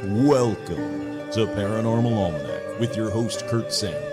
Welcome to Paranormal Almanac with your host, Kurt Sandvik.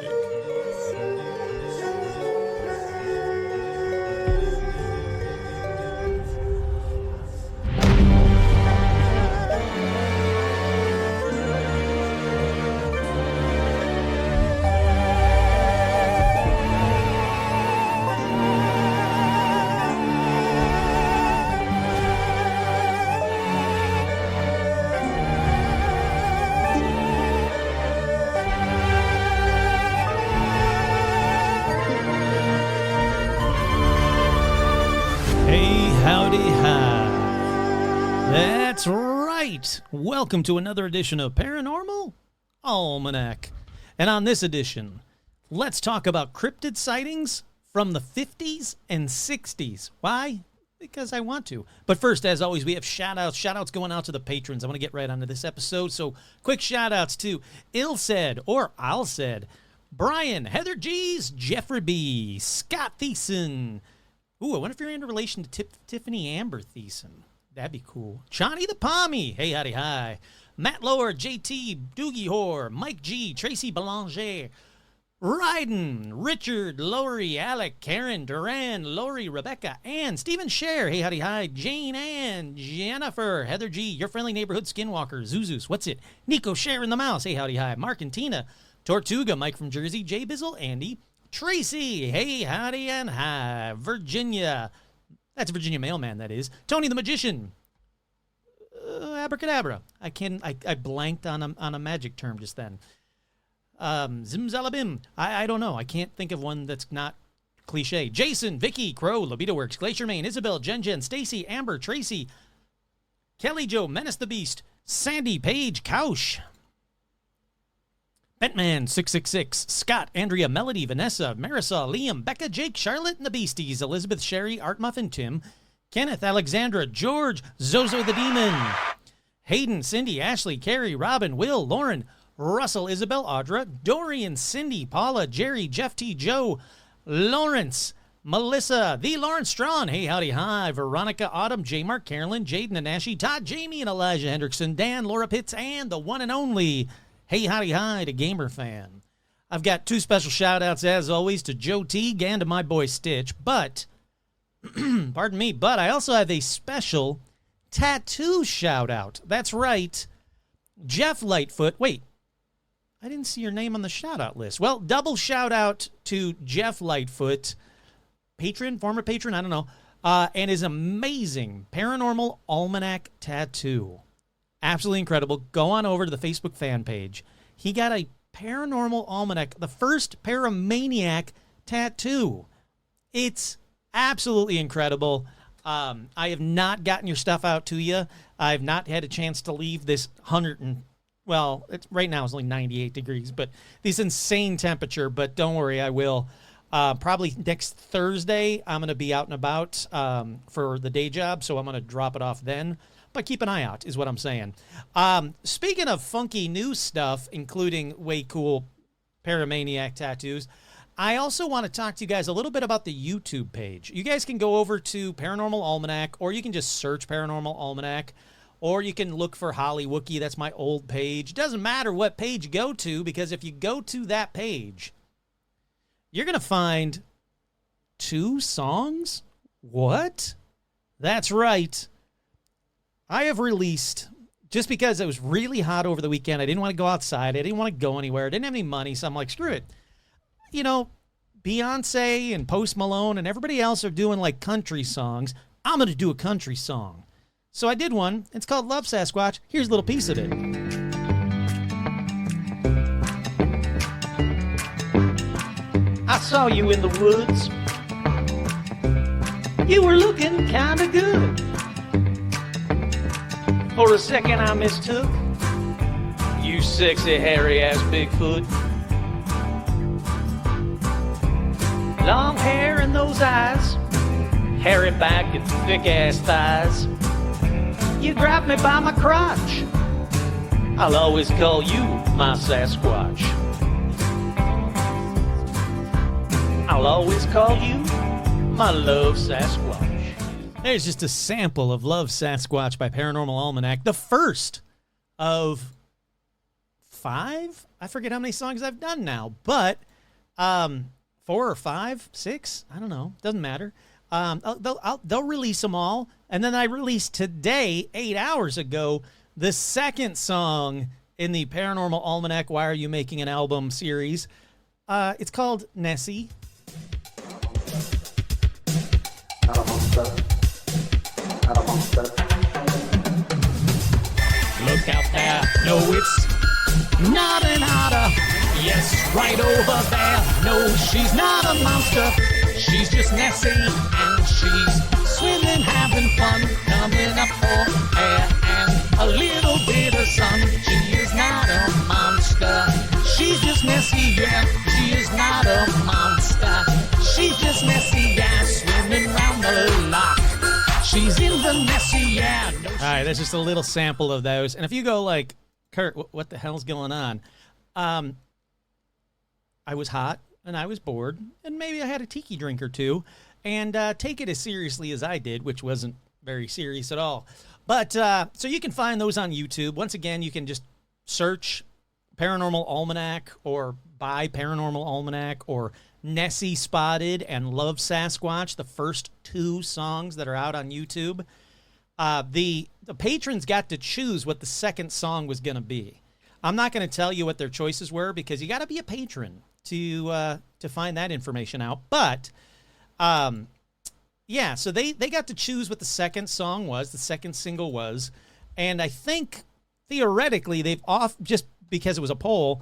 Welcome to another edition of Paranormal Almanac. And on this edition, let's talk about cryptid sightings from the 50s and 60s. Why? Because I want to. But first, as always, we have shout-outs. Shout-outs going out to the patrons. I want to get right onto this episode. So quick shout-outs to Ilsaid, or Alsaid, Brian, Heather G's, Jeffrey B., Scott Thiessen. Ooh, I wonder if you're in relation to Tiffany Amber Thiessen. That'd be cool. Johnny the Pommy. Hey, howdy, hi. Matt Lower, JT, Doogie Hoare, Mike G, Tracy Belanger, Ryden, Richard, Lori, Alec, Karen, Duran, Lori, Rebecca, Ann, Stephen Scher. Hey, howdy, hi. Jane Ann, Jennifer, Heather G, your friendly neighborhood skinwalker, Zuzus. What's it? Nico Scher and the Mouse. Hey, howdy, hi. Mark and Tina, Tortuga, Mike from Jersey, Jay Bizzle, Andy, Tracy. Hey, howdy, and hi. Virginia. That's Virginia Mailman, that is. Tony the Magician. Abracadabra. I blanked on a magic term just then. Zimzalabim. I don't know. I can't think of one that's not cliche. Jason, Vicky, Crow, Libido Works, Glacier Main, Isabel, Jen, Stacy, Amber, Tracy, Kelly Joe, Menace the Beast, Sandy, Paige, Kaush, Bentman, 666, Scott, Andrea, Melody, Vanessa, Marisol, Liam, Becca, Jake, Charlotte, and the Beasties, Elizabeth, Sherry, Art Muffin, Tim, Kenneth, Alexandra, George, Zozo the Demon, Hayden, Cindy, Ashley, Carrie, Robin, Will, Lauren, Russell, Isabel, Audra, Dorian, Cindy, Paula, Jerry, Jeff T, Joe, Lawrence, Melissa, the Lawrence Strawn, hey, howdy, hi, Veronica, Autumn, J. Mark, Carolyn, Jaden, Anashi, Todd, Jamie, and Elijah Hendrickson, Dan, Laura Pitts, and the one and only hey, howdy, hi to Gamer Fan. I've got two special shout-outs, as always, to Joe Teague and to my boy Stitch, but, pardon me, but I also have a special tattoo shout-out. That's right, Jeff Lightfoot. Wait, I didn't see your name on the shout-out list. Well, double shout-out to Jeff Lightfoot, patron, former patron, I don't know, and his amazing Paranormal Almanac tattoo. Absolutely incredible. Go on over to the Facebook fan page. He got a Paranormal Almanac, the first Paramaniac tattoo. It's absolutely incredible. I have not gotten your stuff out to you. I've not had a chance to leave this right now it's only 98 degrees, but this insane temperature. But don't worry, I will. Probably next Thursday, I'm going to be out and about for the day job, so I'm going to drop it off then. But keep an eye out, is what I'm saying. Speaking of funky new stuff, including way cool Paramaniac tattoos, I also want to talk to you guys a little bit about the YouTube page. You guys can go over to Paranormal Almanac, or you can just search Paranormal Almanac, or you can look for Holly Wookie. That's my old page. Doesn't matter what page you go to, because if you go to that page, you're going to find 2 songs? What? That's right. I have released, just because it was really hot over the weekend, I didn't want to go outside, I didn't want to go anywhere, I didn't have any money, so I'm like, screw it. You know, Beyonce and Post Malone and everybody else are doing like country songs. I'm going to do a country song. So I did one. It's called Love Sasquatch. Here's a little piece of it. I saw you in the woods. You were looking kind of good. For a second I mistook you sexy hairy-ass Bigfoot. Long hair and those eyes, hairy back and thick-ass thighs. You grab me by my crotch, I'll always call you my Sasquatch. I'll always call you my Love Sasquatch. There's just a sample of Love Sasquatch by Paranormal Almanac, the first of 5. I forget how many songs I've done now, but 4 or 5, 6, I don't know. Doesn't matter. They'll release them all. And then I released today, 8 hours ago, the second song in the Paranormal Almanac Why Are You Making an Album series. It's called Nessie. Not a monster. Not a monster. Look out there. No, it's not an otter. Yes, right over there. No, she's not a monster. She's just Nessie, and she's swimming, having fun, coming up for air and a little bit of sun. She is not a monster. She's just Nessie, yeah. She is not a monster. She's just Nessie, yeah. Swimming round the lock. She's in the Nessie, yeah. No, all right, that's just a little sample of those. And if you go like, Kurt, what the hell's going on? I was hot and I was bored, and maybe I had a tiki drink or two, and take it as seriously as I did, which wasn't very serious at all. But so you can find those on YouTube. Once again, you can just search Paranormal Almanac or buy Paranormal Almanac or Nessie Spotted and Love Sasquatch, the first 2 songs that are out on YouTube. The patrons got to choose what the second song was going to be. I'm not going to tell you what their choices were because you got to be a patron to find that information out. But yeah, so they got to choose what the second song was, the second single was, and I think theoretically they've just because it was a poll,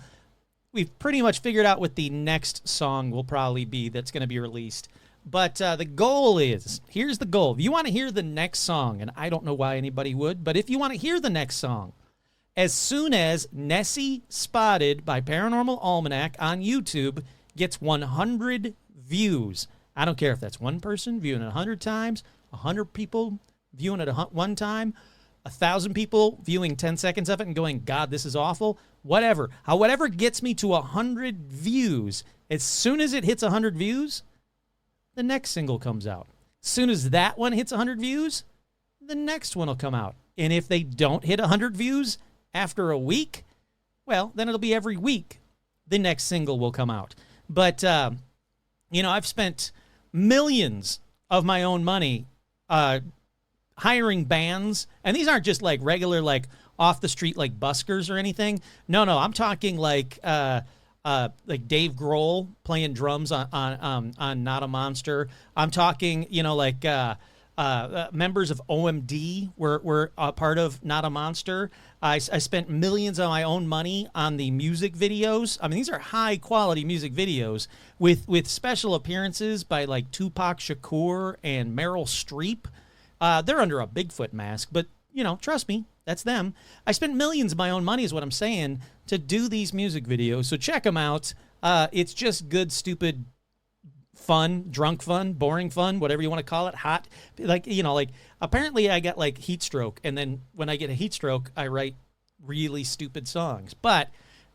we've pretty much figured out what the next song will probably be that's going to be released. But the goal is, here's the goal. If you want to hear the next song, and I don't know why anybody would, but if you want to hear the next song, as soon as Nessie Spotted by Paranormal Almanac on YouTube gets 100 views, I don't care if that's one person viewing it 100 times, 100 people viewing it one time, 1,000 people viewing 10 seconds of it and going, God, this is awful, whatever. Whatever gets me to 100 views, as soon as it hits 100 views, the next single comes out. As soon as that one hits 100 views, the next one will come out. And if they don't hit 100 views after a week, well, then it'll be every week the next single will come out. But, I've spent millions of my own money hiring bands, and these aren't just like regular, like off the street, like buskers or anything. No, I'm talking like Dave Grohl playing drums on Not a Monster. I'm talking, members of OMD were a part of Not a Monster. I spent millions of my own money on the music videos. I mean, these are high quality music videos with special appearances by like Tupac Shakur and Meryl Streep. They're under a Bigfoot mask, but trust me, that's them. I spent millions of my own money is what I'm saying to do these music videos. So check them out. It's just good, stupid fun, drunk fun, boring fun, whatever you want to call it. Hot, apparently I got like heat stroke, and then when I get a heat stroke, I write really stupid songs. But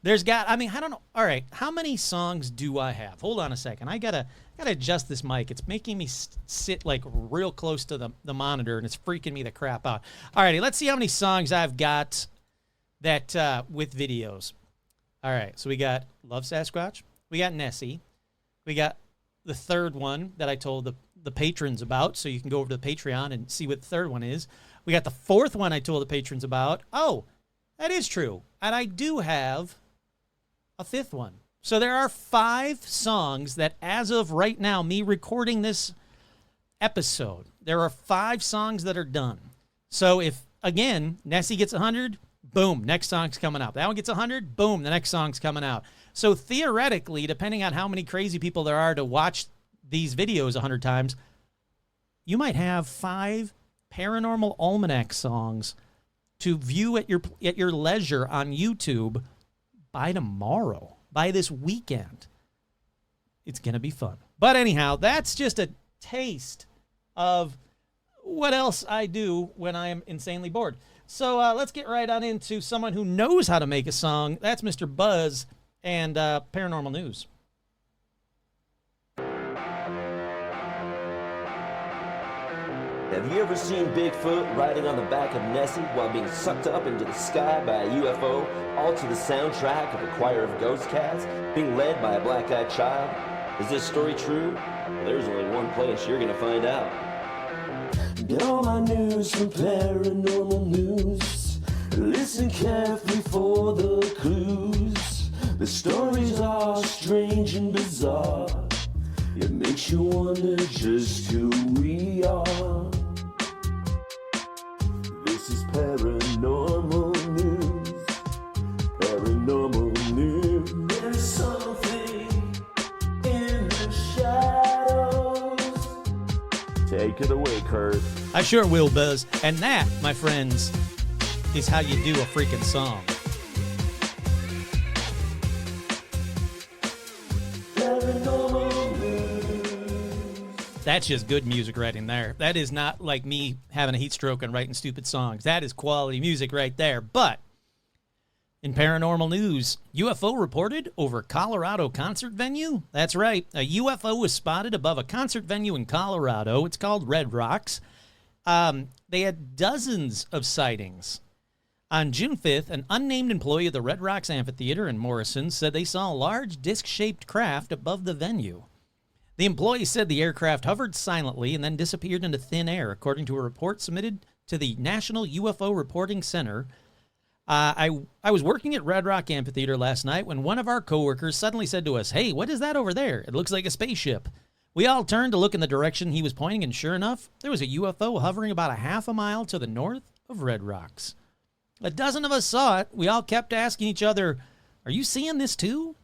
I don't know. All right, how many songs do I have? Hold on a second. I gotta adjust this mic. It's making me sit like real close to the monitor, and it's freaking me the crap out. All righty, let's see how many songs I've got that with videos. All right, so we got Love Sasquatch, we got Nessie, we got the third one that I told the patrons about, so you can go over to the Patreon and see what the third one is. We got the fourth one I told the patrons about. Oh, that is true. And I do have a fifth one. So there are 5 songs that, as of right now, me recording this episode, there are 5 songs that are done. So if, again, Nessie gets 100, boom, next song's coming out. That one gets 100, boom, the next song's coming out. So theoretically, depending on how many crazy people there are to watch these videos 100 times, you might have 5 Paranormal Almanac songs to view at your leisure on YouTube by tomorrow, by this weekend. It's going to be fun. But anyhow, that's just a taste of what else I do when I am insanely bored. So let's get right on into someone who knows how to make a song. That's Mr. Buzz and Paranormal News. Have you ever seen Bigfoot riding on the back of Nessie while being sucked up into the sky by a UFO, all to the soundtrack of a choir of ghost cats, being led by a black-eyed child? Is this story true? Well, there's only one place you're gonna find out. Get all my news from Paranormal News. Listen carefully for the clues. The stories are strange and bizarre. It makes you wonder just who we are. This is Paranormal News. Paranormal News. There's something in the shadows. Take it away, Kurt. I sure will, Buzz. And that, my friends, is how you do a freaking song. That's just good music right in there. That is not like me having a heat stroke and writing stupid songs. That is quality music right there. But in paranormal news, UFO reported over Colorado concert venue. That's right. A UFO was spotted above a concert venue in Colorado. It's called Red Rocks. They had dozens of sightings. On June 5th, an unnamed employee of the Red Rocks Amphitheater in Morrison said they saw a large disc-shaped craft above the venue. The employee said the aircraft hovered silently and then disappeared into thin air, according to a report submitted to the National UFO Reporting Center. I was working at Red Rock Amphitheater last night when one of our coworkers suddenly said to us, "Hey, what is that over there? It looks like a spaceship." We all turned to look in the direction he was pointing, and sure enough, there was a UFO hovering about a half a mile to the north of Red Rocks. A dozen of us saw it. We all kept asking each other, "Are you seeing this too?"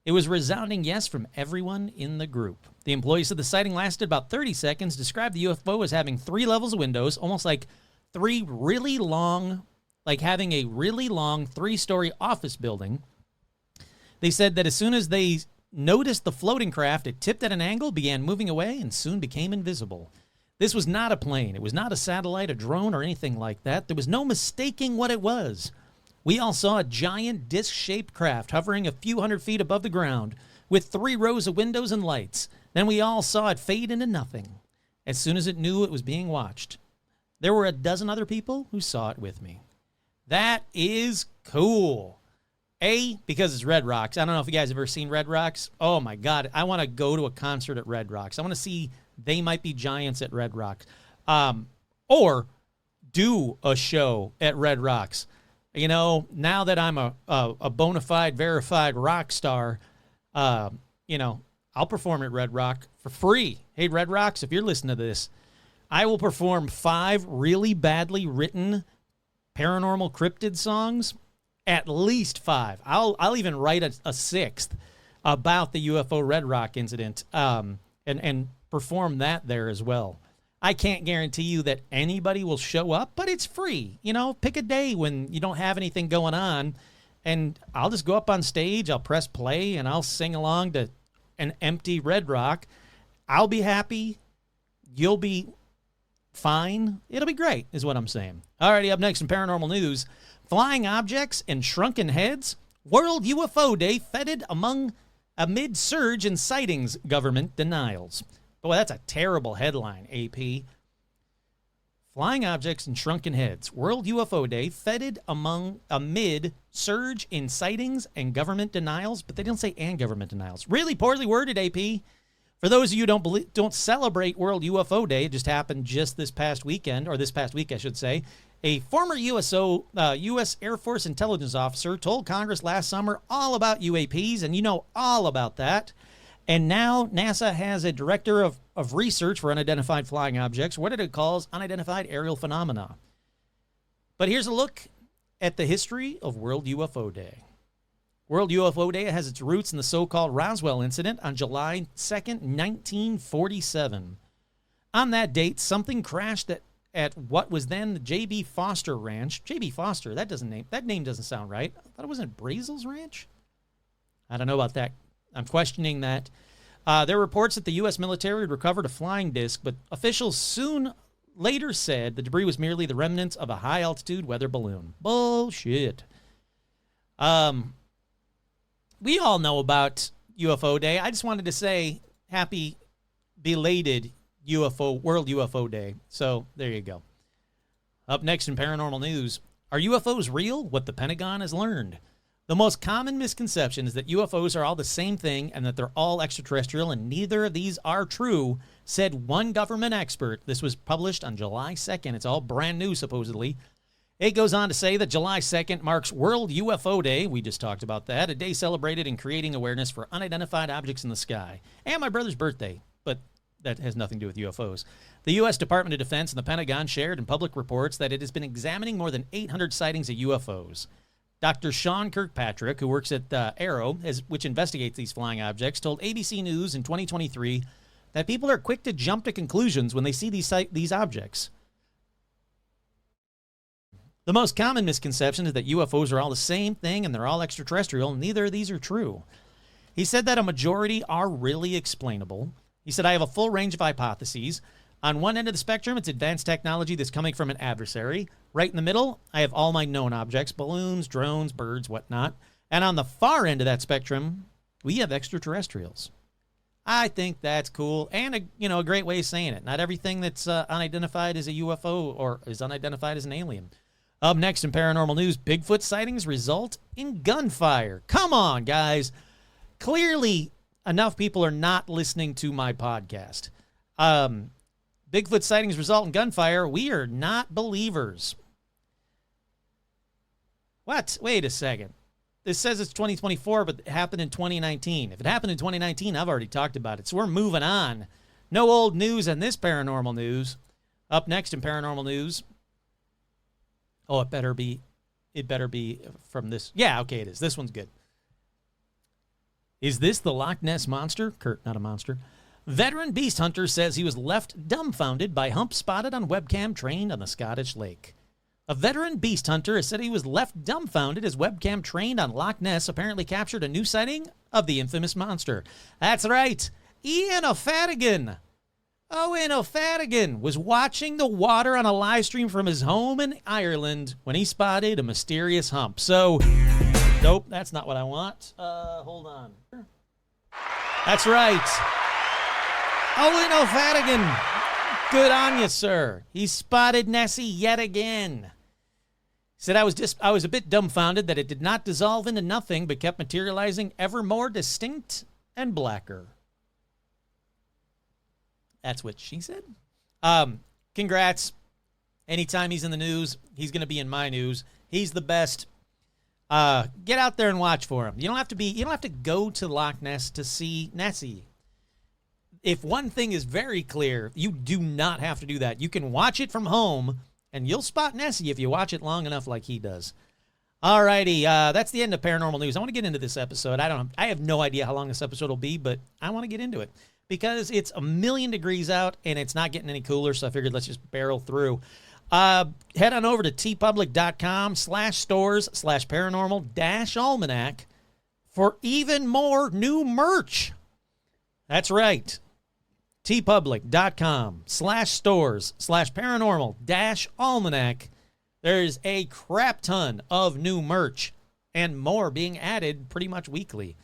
It was a resounding yes from everyone in the group. The employee said the sighting lasted about 30 seconds, described the UFO as having 3 levels of windows, almost like 3 really long, like having a really long 3-story office building. They said that as soon as they noticed the floating craft, it tipped at an angle, began moving away, and soon became invisible. This was not a plane. It was not a satellite, a drone, or anything like that. There was no mistaking what it was. We all saw a giant disc-shaped craft hovering a few hundred feet above the ground with 3 rows of windows and lights. Then we all saw it fade into nothing as soon as it knew it was being watched. There were a dozen other people who saw it with me. That is cool. Because it's Red Rocks. I don't know if you guys have ever seen Red Rocks. Oh, my God. I want to go to a concert at Red Rocks. I want to see They Might Be Giants at Red Rocks. Or do a show at Red Rocks. You know, now that I'm a bona fide, verified rock star, I'll perform at Red Rock for free. Hey, Red Rocks, if you're listening to this, I will perform 5 really badly written paranormal cryptid songs, at least 5. I'll even write a 6th about the UFO Red Rock incident and perform that there as well. I can't guarantee you that anybody will show up, but it's free. You know, pick a day when you don't have anything going on, and I'll just go up on stage, I'll press play, and I'll sing along to an empty Red Rock. I'll be happy. You'll be fine. It'll be great, is what I'm saying. Alrighty, up next in paranormal news, flying objects and shrunken heads. World UFO Day feted amid surge in sightings, government denials. Boy, that's a terrible headline, AP. Flying objects and shrunken heads. World UFO Day feted amid surge in sightings and government denials, but they don't say and government denials. Really poorly worded, AP. For those of you who don't celebrate World UFO Day, it just happened just this past weekend, or this past week, I should say. A former U.S. Air Force intelligence officer told Congress last summer all about UAPs, and you know all about that. And now NASA has a director of research for unidentified flying objects, what it calls unidentified aerial phenomena. But here's a look at the history of World UFO Day. World UFO Day has its roots in the so-called Roswell incident on July 2nd, 1947. On that date, something crashed at what was then the J.B. Foster Ranch. J.B. Foster, that name doesn't sound right. I thought it wasn't Brazel's Ranch? I don't know about that. I'm questioning that. There are reports that the U.S. military had recovered a flying disc, but officials soon later said the debris was merely the remnants of a high-altitude weather balloon. Bullshit. We all know about UFO Day. I just wanted to say happy belated World UFO Day. So there you go. Up next in paranormal news, are UFOs real? What the Pentagon has learned. The most common misconception is that UFOs are all the same thing and that they're all extraterrestrial, and neither of these are true, said one government expert. This was published on July 2nd. It's all brand new, supposedly. It goes on to say that July 2nd marks World UFO Day. We just talked about that. A day celebrated in creating awareness for unidentified objects in the sky. And my brother's birthday, but that has nothing to do with UFOs. The U.S. Department of Defense and the Pentagon shared in public reports that it has been examining more than 800 sightings of UFOs. Dr. Sean Kirkpatrick, who works at AARO, which investigates these flying objects, told ABC News in 2023 that people are quick to jump to conclusions when they see these objects. The most common misconception is that UFOs are all the same thing and they're all extraterrestrial, and neither of these are true. He said that a majority are really explainable. He said, I have a full range of hypotheses. On one end of the spectrum, it's advanced technology that's coming from an adversary. Right in the middle, I have all my known objects, balloons, drones, birds, whatnot. And on the far end of that spectrum, we have extraterrestrials. I think that's cool and a great way of saying it. Not everything that's unidentified is a UFO or is unidentified as an alien. Up next in paranormal news, Bigfoot sightings result in gunfire. Come on, guys. Clearly, enough people are not listening to my podcast. Bigfoot sightings result in gunfire. We are not believers. What? Wait a second. This says it's 2024, but it happened in 2019. If it happened in 2019, I've already talked about it. So we're moving on. No old news in this paranormal news. Up next in paranormal news. Oh, it better be from this. Yeah, okay, it is. This one's good. Is this the Loch Ness Monster? Kurt, not a monster. Veteran beast hunter says he was left dumbfounded by hump spotted on webcam trained on the Scottish Lake. A veteran beast hunter has said he was left dumbfounded as webcam trained on Loch Ness apparently captured a new sighting of the infamous monster. That's right. Ian O'Fadigan. Owen O'Fadigan was watching the water on a live stream from his home in Ireland when he spotted a mysterious hump. So, nope, that's not what I want. Hold on. That's right. Owen O'Fadigan. Good on you, sir. He spotted Nessie yet again. He said, I was a bit dumbfounded that it did not dissolve into nothing, but kept materializing ever more distinct and blacker. That's what she said. Congrats. Anytime he's in the news, he's going to be in my news. He's the best. Get out there and watch for him. You don't have to go to Loch Ness to see Nessie. If one thing is very clear, you do not have to do that. You can watch it from home, and you'll spot Nessie if you watch it long enough like he does. All righty, that's the end of paranormal news. I want to get into this episode. I have no idea how long this episode will be, but I want to get into it because it's 1,000,000 degrees out, and it's not getting any cooler, so I figured let's just barrel through. Head on over to tpublic.com/stores/paranormal-almanac for even more new merch. That's right. tpublic.com/stores/paranormal-almanac. There's a crap ton of new merch and more being added pretty much weekly.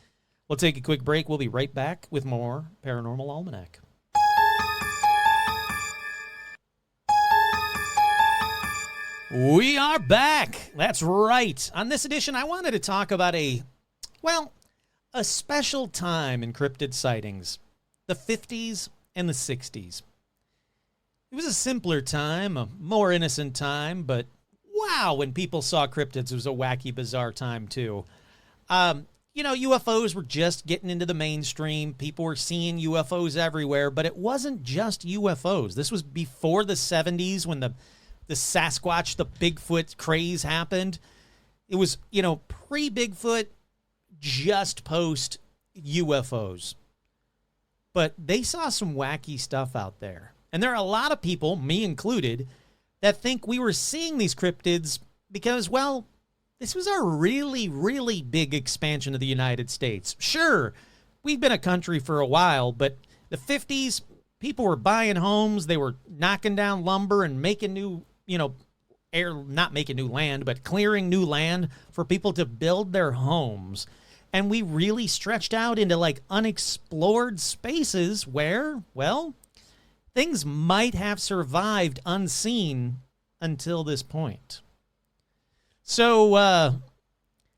We'll take a quick break. We'll be right back with more Paranormal Almanac. We are back. That's right. On this edition, I wanted to talk about a special time in cryptid sightings, the 50s and the 60s. It was a simpler time, a more innocent time, but wow, when people saw cryptids, it was a wacky, bizarre time too. UFOs were just getting into the mainstream. People were seeing UFOs everywhere, but it wasn't just UFOs. This was before the 70s when the Sasquatch, the Bigfoot craze happened. It was, pre-Bigfoot, just post UFOs. But they saw some wacky stuff out there. And there are a lot of people, me included, that think we were seeing these cryptids because, this was a really, really big expansion of the United States. Sure, we've been a country for a while, but the 50s, people were buying homes. They were knocking down lumber and making new, not making new land, but clearing new land for people to build their homes. And we really stretched out into like unexplored spaces where, things might have survived unseen until this point. So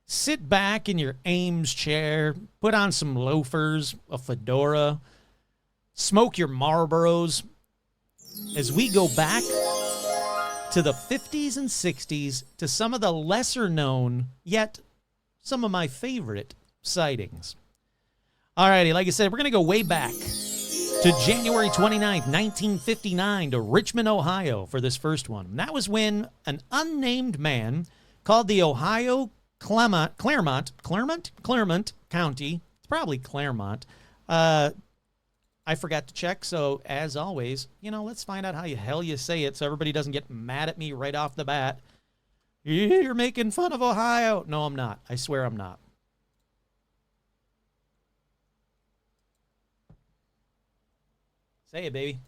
sit back in your Ames chair, put on some loafers, a fedora, smoke your Marlboros as we go back to the 50s and 60s to some of the lesser known, yet some of my favorite sightings. Alrighty, like I said, we're going to go way back to January 29th, 1959 to Richmond, Ohio for this first one. And that was when an unnamed man called the Ohio Claremont County. It's probably Claremont. I forgot to check, so as always, let's find out how the hell you say it so everybody doesn't get mad at me right off the bat. You're making fun of Ohio. No, I'm not. I swear I'm not. Say it, baby.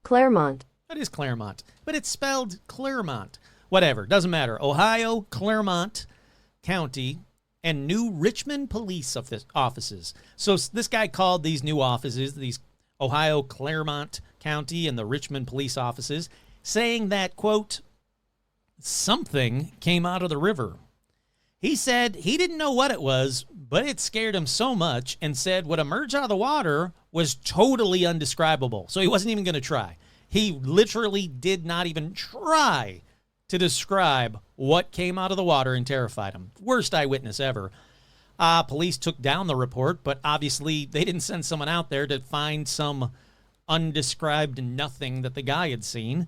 Claremont. That is Claremont, but it's spelled Claremont. Whatever, doesn't matter. Ohio, Claremont County, and new Richmond police offices. So this guy called these new offices, these Ohio, Claremont County, and the Richmond police offices, saying that, quote, something came out of the river. He said he didn't know what it was, but it scared him so much, and said what emerged out of the water was totally undescribable. So he wasn't even going to try. He literally did not even try to describe what came out of the water and terrified him. Worst eyewitness ever. Police took down the report, but obviously they didn't send someone out there to find some undescribed nothing that the guy had seen.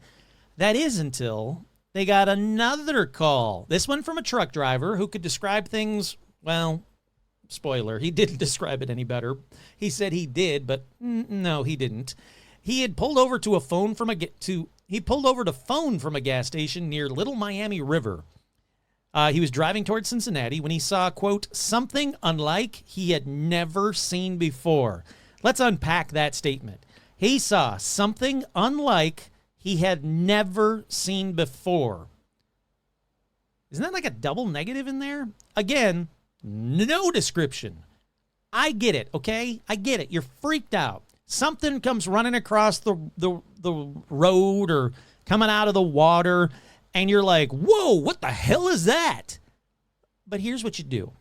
That is until they got another call. This one from a truck driver who could describe things, well, spoiler, he didn't describe it any better. He said he did, but no, he didn't. He had pulled over to phone from a gas station near Little Miami River. He was driving towards Cincinnati when he saw, quote, something unlike he had never seen before. Let's unpack that statement. He saw something unlike he had never seen before. Isn't that like a double negative in there? Again, no description. I get it, okay? I get it. You're freaked out. Something comes running across the road or coming out of the water, and you're like, whoa, what the hell is that? But here's what you do.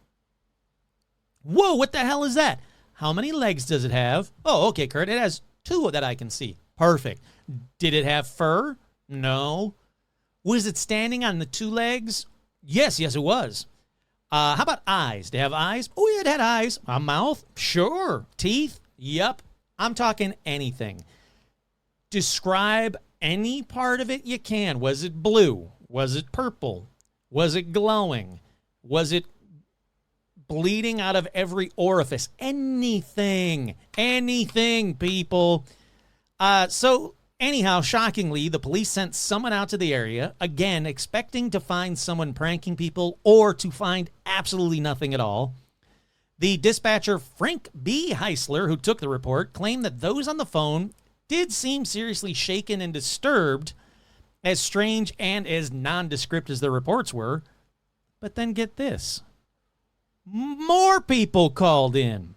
Whoa, what the hell is that? How many legs does it have? Oh, okay, Kurt, it has 2 that I can see. Perfect. Did it have fur? No. Was it standing on the 2 legs? Yes, it was. How about eyes? Did it have eyes? Oh, yeah, it had eyes. A mouth? Sure. Teeth? Yep. I'm talking anything. Describe any part of it you can. Was it blue? Was it purple? Was it glowing? Was it bleeding out of every orifice? Anything, people. So anyhow, shockingly, the police sent someone out to the area, again, expecting to find someone pranking people or to find absolutely nothing at all. The dispatcher, Frank B. Heisler, who took the report, claimed that those on the phone did seem seriously shaken and disturbed, as strange and as nondescript as the reports were. But then get this. More people called in.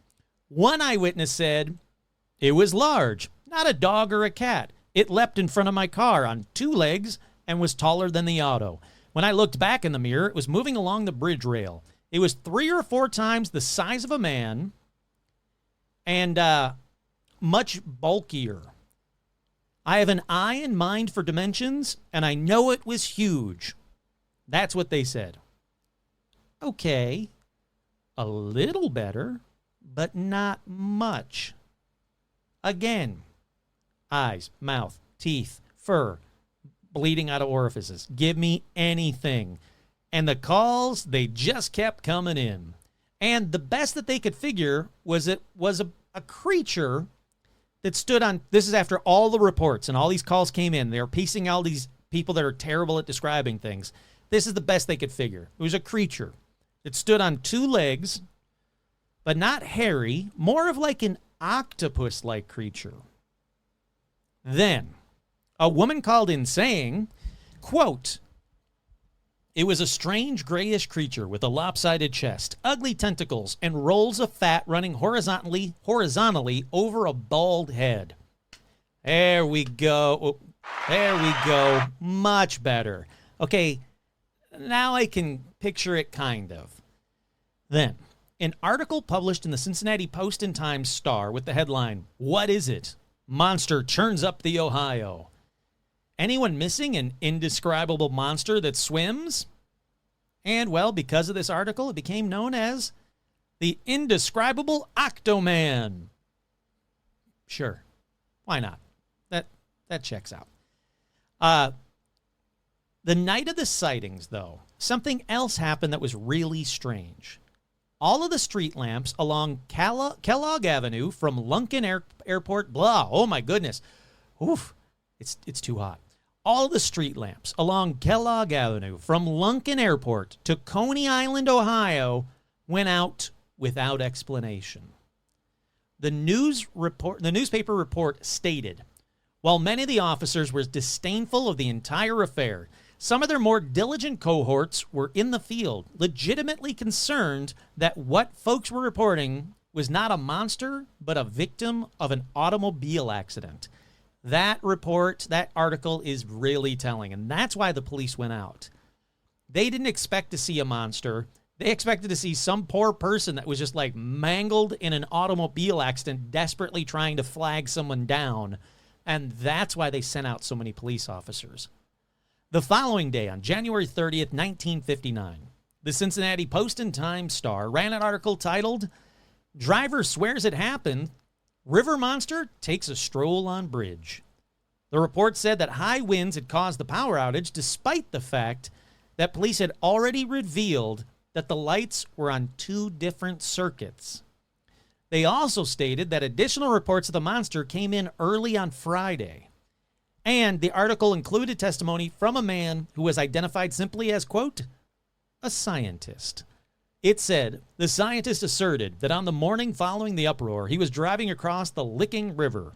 One eyewitness said, it was large, not a dog or a cat. It leapt in front of my car on 2 legs and was taller than the auto. When I looked back in the mirror, it was moving along the bridge rail. It was 3 or 4 times the size of a man and much bulkier. I have an eye and mind for dimensions, and I know it was huge. That's what they said. Okay, a little better, but not much. Again, eyes, mouth, teeth, fur, bleeding out of orifices. Give me anything. And the calls, they just kept coming in. And the best that they could figure was it was a creature that stood on, this is after all the reports and all these calls came in. They were piecing all these people that are terrible at describing things. This is the best they could figure. It was a creature that stood on 2 legs, but not hairy, more of like an octopus-like creature. Then, a woman called in saying, quote, it was a strange grayish creature with a lopsided chest, ugly tentacles, and rolls of fat running horizontally over a bald head. There we go. Oh, there we go. Much better. Okay, now I can picture it kind of. Then, an article published in the Cincinnati Post and Times-Star with the headline, "What is it? Monster churns up the Ohio." Anyone missing an indescribable monster that swims? And, well, because of this article, it became known as the Indescribable Octoman. Sure. Why not? That checks out. The night of the sightings, though, something else happened that was really strange. All of the street lamps along Kellogg Avenue from Lunken Airport, blah, oh my goodness. Oof, it's too hot. All of the street lamps along Kellogg Avenue from Lunken Airport to Coney Island, Ohio, went out without explanation. The newspaper report stated, while many of the officers were disdainful of the entire affair, some of their more diligent cohorts were in the field, legitimately concerned that what folks were reporting was not a monster, but a victim of an automobile accident. That report, that article is really telling, and that's why the police went out. They didn't expect to see a monster. They expected to see some poor person that was just like mangled in an automobile accident, desperately trying to flag someone down. And that's why they sent out so many police officers. The following day, on January 30th, 1959, the Cincinnati Post and Times-Star ran an article titled, "Driver Swears It Happened, River Monster Takes a Stroll on Bridge." The report said that high winds had caused the power outage, despite the fact that police had already revealed that the lights were on 2 different circuits. They also stated that additional reports of the monster came in early on Friday. And the article included testimony from a man who was identified simply as, quote, a scientist. It said, the scientist asserted that on the morning following the uproar, he was driving across the Licking River,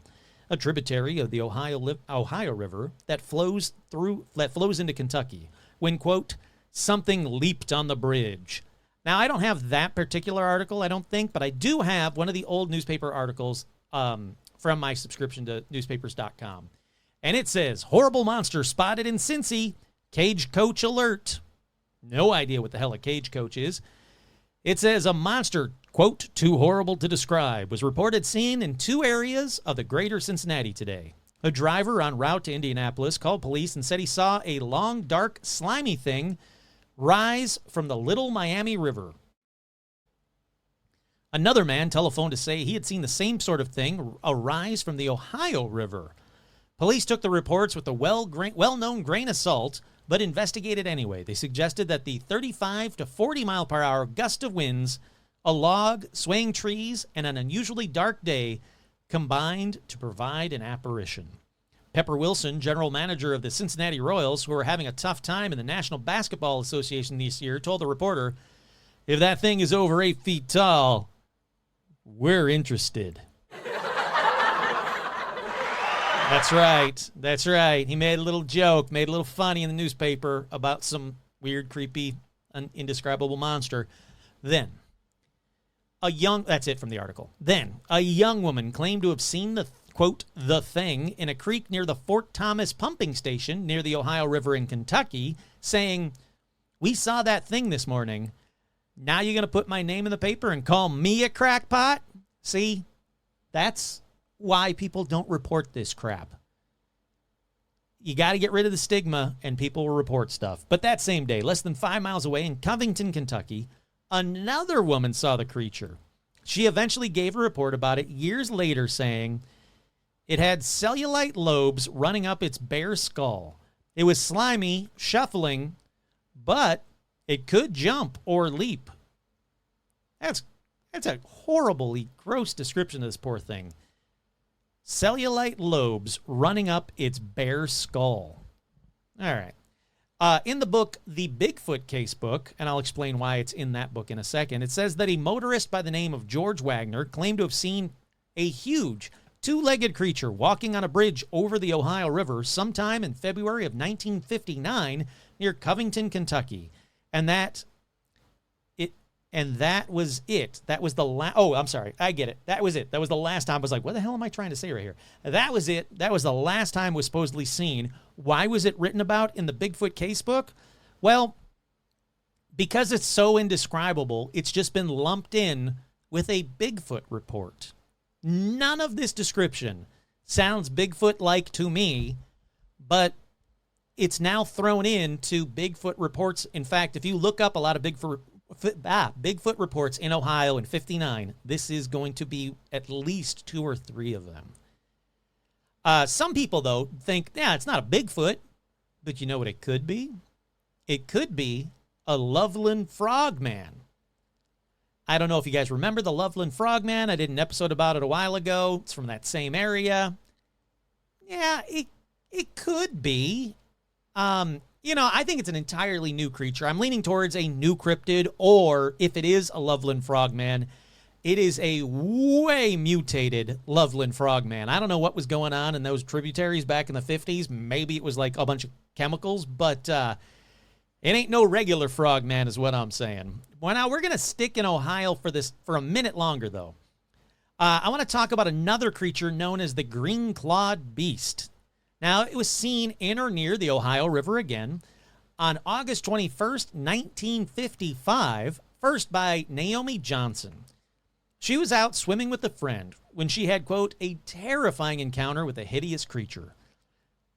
a tributary of the Ohio River that flows into Kentucky, when, quote, something leaped on the bridge. Now, I don't have that particular article, I don't think, but I do have one of the old newspaper articles from my subscription to newspapers.com. And it says, horrible monster spotted in Cincy, cage coach alert. No idea what the hell a cage coach is. It says a monster, quote, too horrible to describe, was reported seen in 2 areas of the greater Cincinnati today. A driver en route to Indianapolis called police and said he saw a long, dark, slimy thing rise from the Little Miami River. Another man telephoned to say he had seen the same sort of thing arise from the Ohio River. Police took the reports with a well-known grain of salt, but investigated anyway. They suggested that the 35 to 40 mile per hour gust of winds, a log, swaying trees, and an unusually dark day combined to provide an apparition. Pepper Wilson, general manager of the Cincinnati Royals, who are having a tough time in the National Basketball Association this year, told the reporter, if that thing is over 8 feet tall, we're interested. That's right. That's right. He made a little joke, made a little funny in the newspaper about some weird, creepy, indescribable monster. Then, that's it from the article. Then, a young woman claimed to have seen the, quote, the thing in a creek near the Fort Thomas pumping station near the Ohio River in Kentucky, saying, we saw that thing this morning. Now you're going to put my name in the paper and call me a crackpot? See, that's why people don't report this crap. You got to get rid of the stigma and people will report stuff. But that same day, less than 5 miles away in Covington, Kentucky, another woman saw the creature. She eventually gave a report about it years later, saying it had cellulite lobes running up its bare skull. It was slimy, shuffling, but it could jump or leap. That's a horribly gross description of this poor thing. Cellulite lobes running up its bare skull. All right. In the book, The Bigfoot Casebook, and I'll explain why it's in that book in a second, it says that a motorist by the name of George Wagner claimed to have seen a huge 2-legged creature walking on a bridge over the Ohio River sometime in February of 1959 near Covington, Kentucky, and that And that was it. That was the last. Oh, I'm sorry. I get it. That was it. That was the last time. I was like, what the hell am I trying to say right here? That was it. That was the last time it was supposedly seen. Why was it written about in the Bigfoot casebook? Well, because it's so indescribable, it's just been lumped in with a Bigfoot report. None of this description sounds Bigfoot-like to me, but it's now thrown into Bigfoot reports. In fact, if you look up a lot of Bigfoot reports in Ohio in 59, this is going to be at least 2 or 3 of them. Some people, though, think, yeah, it's not a Bigfoot, but you know what it could be? It could be a Loveland Frogman. I don't know if you guys remember the Loveland Frogman. I did an episode about it a while ago. It's from that same area. Yeah, it could be. I think it's an entirely new creature. I'm leaning towards a new cryptid, or if it is a Loveland Frogman, it is a way mutated Loveland Frogman. I don't know what was going on in those tributaries back in the 50s. Maybe it was like a bunch of chemicals, but it ain't no regular frogman is what I'm saying. Well, now we're going to stick in Ohio for a minute longer, though. I want to talk about another creature known as the green-clawed beast. Now, it was seen in or near the Ohio River again on August 21st, 1955, first by Naomi Johnson. She was out swimming with a friend when she had, quote, a terrifying encounter with a hideous creature.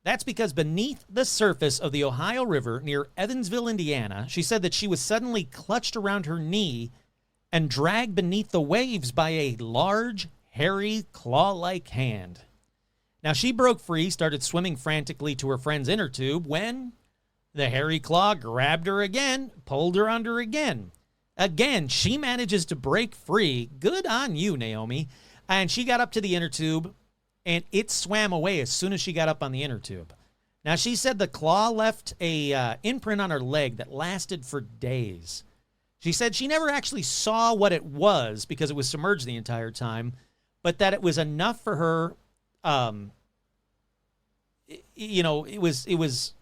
That's because beneath the surface of the Ohio River near Evansville, Indiana, she said that she was suddenly clutched around her knee and dragged beneath the waves by a large, hairy, claw-like hand. Now, she broke free, started swimming frantically to her friend's inner tube when the hairy claw grabbed her again, pulled her under again. Again, she manages to break free. Good on you, Naomi. And she got up to the inner tube, and it swam away as soon as she got up on the inner tube. Now, she said the claw left a imprint on her leg that lasted for days. She said she never actually saw what it was because it was submerged the entire time, but that it was enough for her. It was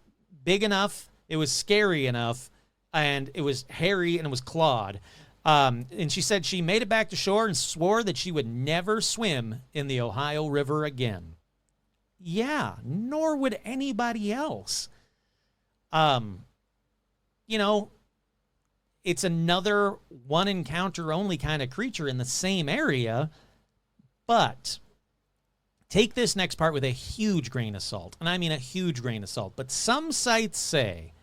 big enough, it was scary enough, and it was hairy and it was clawed. And she said she made it back to shore and swore that she would never swim in the Ohio River again. Yeah, nor would anybody else. It's another one encounter only kind of creature in the same area, but take this next part with a huge grain of salt, and I mean a huge grain of salt. But some sites say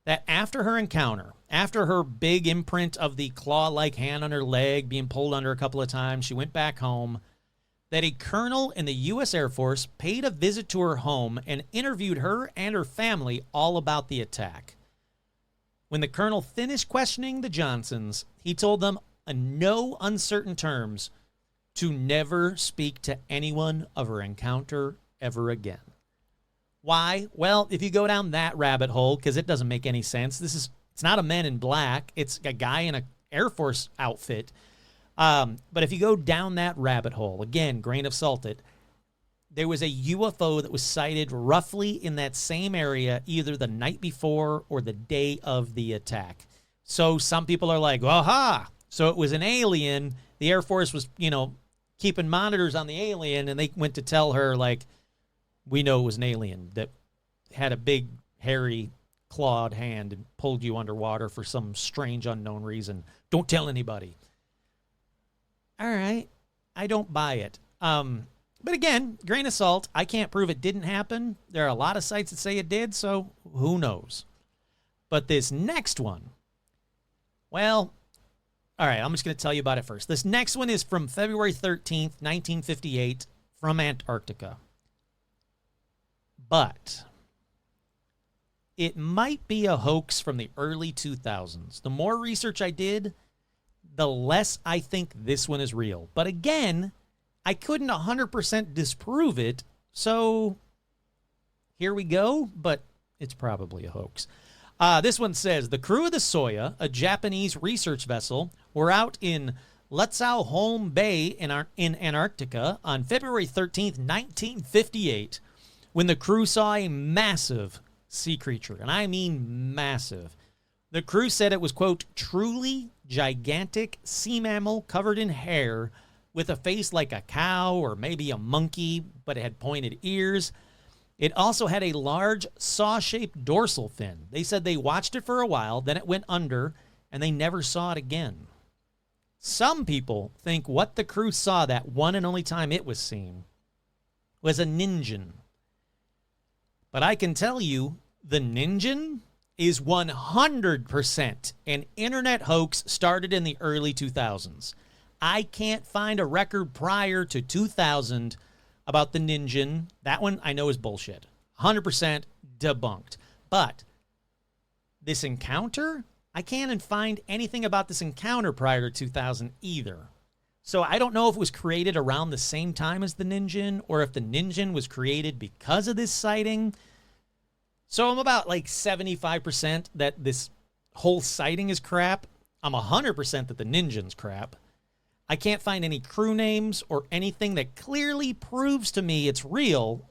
that after her encounter, after her big imprint of the claw-like hand on her leg being pulled under a couple of times, she went back home, that a colonel in the U.S. Air Force paid a visit to her home and interviewed her and her family all about the attack. When the colonel finished questioning the Johnsons, he told them in no uncertain terms to never speak to anyone of her encounter ever again. Why? Well, if you go down that rabbit hole, because it doesn't make any sense. It's not a Man in Black. It's a guy in an Air Force outfit. But if you go down that rabbit hole, again, grain of salt it, there was a UFO that was sighted roughly in that same area either the night before or the day of the attack. So some people are like, aha, so it was an alien. The Air Force was, keeping monitors on the alien, and they went to tell her, like, we know it was an alien that had a big, hairy, clawed hand and pulled you underwater for some strange, unknown reason. Don't tell anybody. All right. I don't buy it. But again, grain of salt. I can't prove it didn't happen. There are a lot of sites that say it did, so who knows? But this next one, well, all right, I'm just going to tell you about it first. This next one is from February 13th, 1958, from Antarctica. But it might be a hoax from the early 2000s. The more research I did, the less I think this one is real. But again, I couldn't 100% disprove it, so here we go, but it's probably a hoax. This one says, the crew of the Soya, a Japanese research vessel, were out in Lutzow Bay in Antarctica on February 13th, 1958, when the crew saw a massive sea creature, and I mean massive. The crew said it was, quote, truly gigantic sea mammal covered in hair with a face like a cow or maybe a monkey, but it had pointed ears. It also had a large saw-shaped dorsal fin. They said they watched it for a while, then it went under, and they never saw it again. Some people think what the crew saw that one and only time it was seen was a ninjin. But I can tell you, the ninjin is 100% an internet hoax started in the early 2000s. I can't find a record prior to 2000 about the ninjin. That one I know is bullshit. 100% debunked. But this encounter, I can't find anything about this encounter prior to 2000 either. So I don't know if it was created around the same time as the ninjin or if the ninjin was created because of this sighting. So I'm about like 75% that this whole sighting is crap. I'm 100% that the ninjin's crap. I can't find any crew names or anything that clearly proves to me it's real.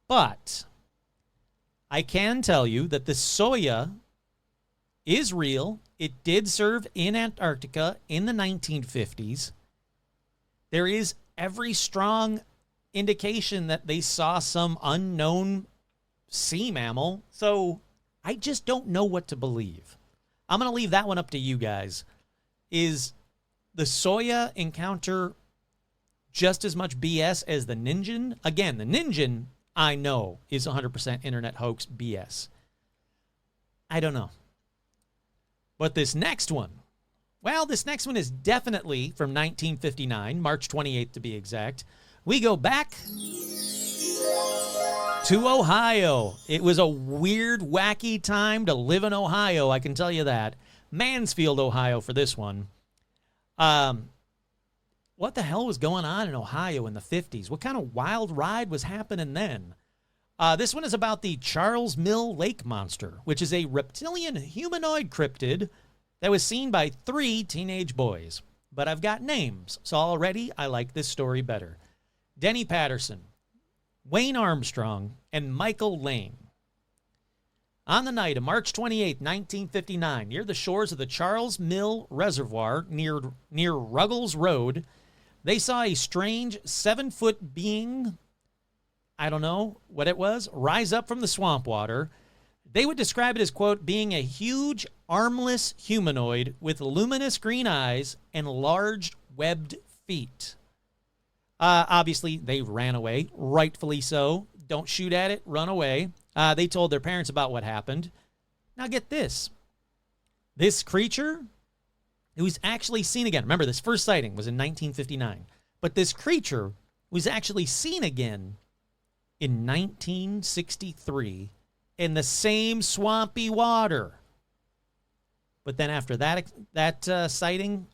But I can tell you that the soya is real. It did serve in Antarctica in the 1950s. There is every strong indication that they saw some unknown sea mammal. So I just don't know what to believe. I'm going to leave that one up to you guys. Is the soya encounter just as much BS as the ninjin? Again, the ninjin, I know, is 100% internet hoax BS. I don't know. But this next one, well, this next one is definitely from 1959, March 28th to be exact. We go back to Ohio. It was a weird, wacky time to live in Ohio, I can tell you that. Mansfield, Ohio for this one. What the hell was going on in Ohio in the 50s? What kind of wild ride was happening then? This one is about the Charles Mill Lake Monster, which is a reptilian humanoid cryptid that was seen by 3 teenage boys. But I've got names, so already I like this story better. Denny Patterson, Wayne Armstrong, and Michael Lane. On the night of March 28, 1959, near the shores of the Charles Mill Reservoir near Ruggles Road, they saw a strange 7-foot being, I don't know what it was, rise up from the swamp water. They would describe it as, quote, being a huge, armless humanoid with luminous green eyes and large webbed feet. Obviously, they ran away, rightfully so. Don't shoot at it, run away. They told their parents about what happened. Now get this. This creature, it was actually seen again. Remember, this first sighting was in 1959. But this creature was actually seen again in 1963 in the same swampy water. But then after that sighting,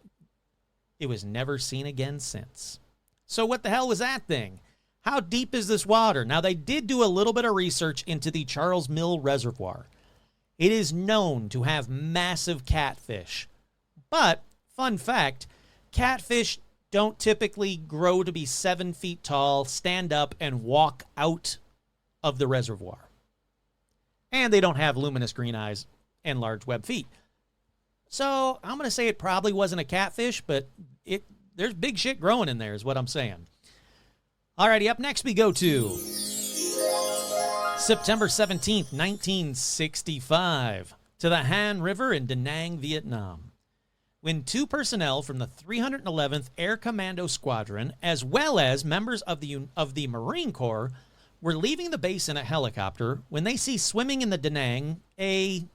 it was never seen again since. So what the hell was that thing? How deep is this water? Now, they did do a little bit of research into the Charles Mill Reservoir. It is known to have massive catfish. But, fun fact, catfish don't typically grow to be 7 feet tall, stand up, and walk out of the reservoir. And they don't have luminous green eyes and large webbed feet. So, I'm going to say it probably wasn't a catfish, but there's big shit growing in there is what I'm saying. Alrighty, up next we go to September 17th, 1965, to the Han River in Da Nang, Vietnam, when 2 personnel from the 311th Air Commando Squadron, as well as members of the Marine Corps, were leaving the base in a helicopter when they see swimming in the Da Nang a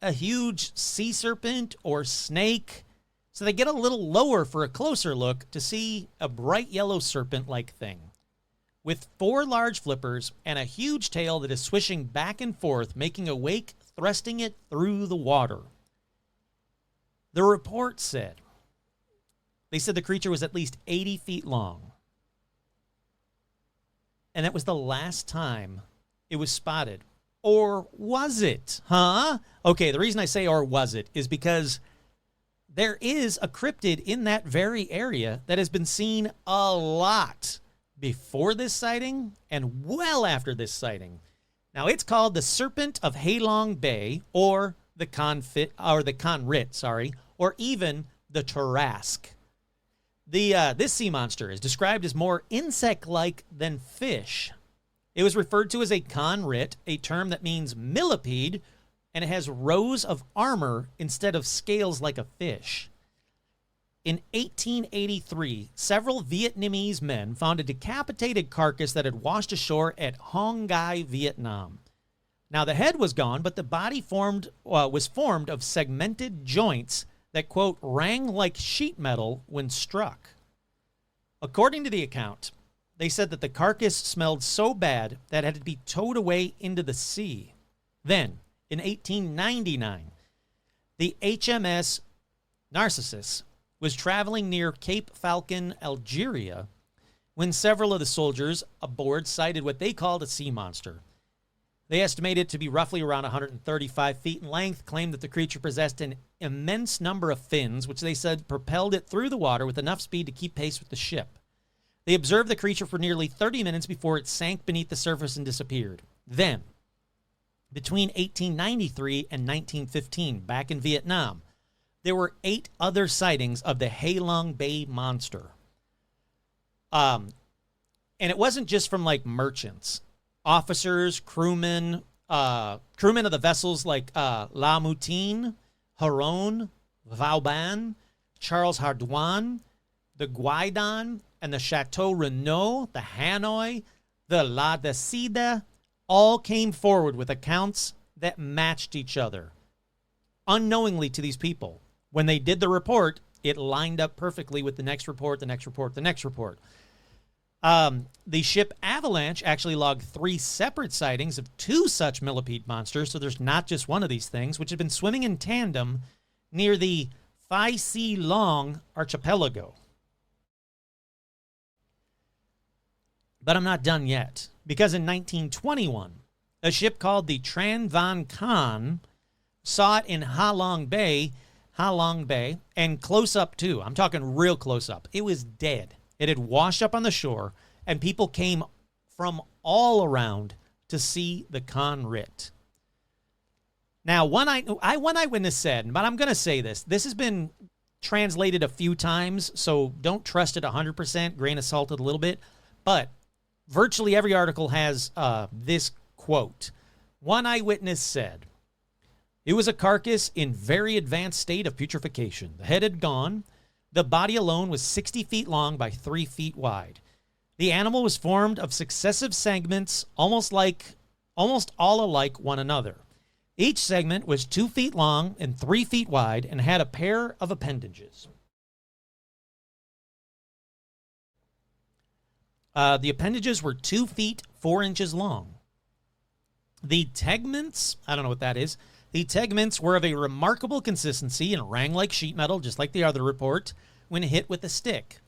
huge sea serpent or snake. So they get a little lower for a closer look to see a bright yellow serpent-like thing with 4 large flippers and a huge tail that is swishing back and forth, making a wake, thrusting it through the water. The report said, they said the creature was at least 80 feet long. And that was the last time it was spotted. Or was it? Huh? Okay, the reason I say or was it is because there is a cryptid in that very area that has been seen a lot before this sighting and well after this sighting. Now, it's called the Serpent of Halong Bay, or the conrit, or even the Tarrasque. This sea monster is described as more insect-like than fish. It was referred to as a conrit, a term that means millipede, and it has rows of armor instead of scales like a fish. In 1883, several Vietnamese men found a decapitated carcass that had washed ashore at Hong Gai, Vietnam. Now, the head was gone, but the body was formed of segmented joints that, quote, rang like sheet metal when struck. According to the account, they said that the carcass smelled so bad that it had to be towed away into the sea. Then, in 1899, the HMS Narcissus was traveling near Cape Falcon, Algeria, when several of the soldiers aboard sighted what they called a sea monster. They estimated it to be roughly around 135 feet in length, claimed that the creature possessed an immense number of fins, which they said propelled it through the water with enough speed to keep pace with the ship. They observed the creature for nearly 30 minutes before it sank beneath the surface and disappeared. Then, between 1893 and 1915, back in Vietnam, there were 8 other sightings of the Ha Long Bay monster. And it wasn't just from, like, merchants. Officers, crewmen of the vessels like La Moutine, Huron, Vauban, Charles Hardouin, the Guidon, and the Chateau Renaud, the Hanoi, the La Decida, all came forward with accounts that matched each other. Unknowingly to these people, when they did the report, it lined up perfectly with the next report, the next report, the next report. The ship Avalanche actually logged 3 separate sightings of 2 such millipede monsters, so there's not just one of these things, which had been swimming in tandem near the Phi Si Long archipelago. But I'm not done yet, because in 1921, a ship called the Tran Van Khan saw it in Ha Long Bay, and close up too. I'm talking real close up. It was dead. It had washed up on the shore, and people came from all around to see the conrit. Now, one eyewitness said, but I'm going to say this. This has been translated a few times, so don't trust it 100%, grain of salt it a little bit. But virtually every article has this quote. One eyewitness said, "It was a carcass in very advanced state of putrefaction. The head had gone. The body alone was 60 feet long by 3 feet wide. The animal was formed of successive segments, almost all alike one another. Each segment was 2 feet long and 3 feet wide and had a pair of appendages." The appendages were 2 feet 4 inches long. The tegments, I don't know what that is. The tegments were of a remarkable consistency and rang like sheet metal, just like the other report, when hit with a stick.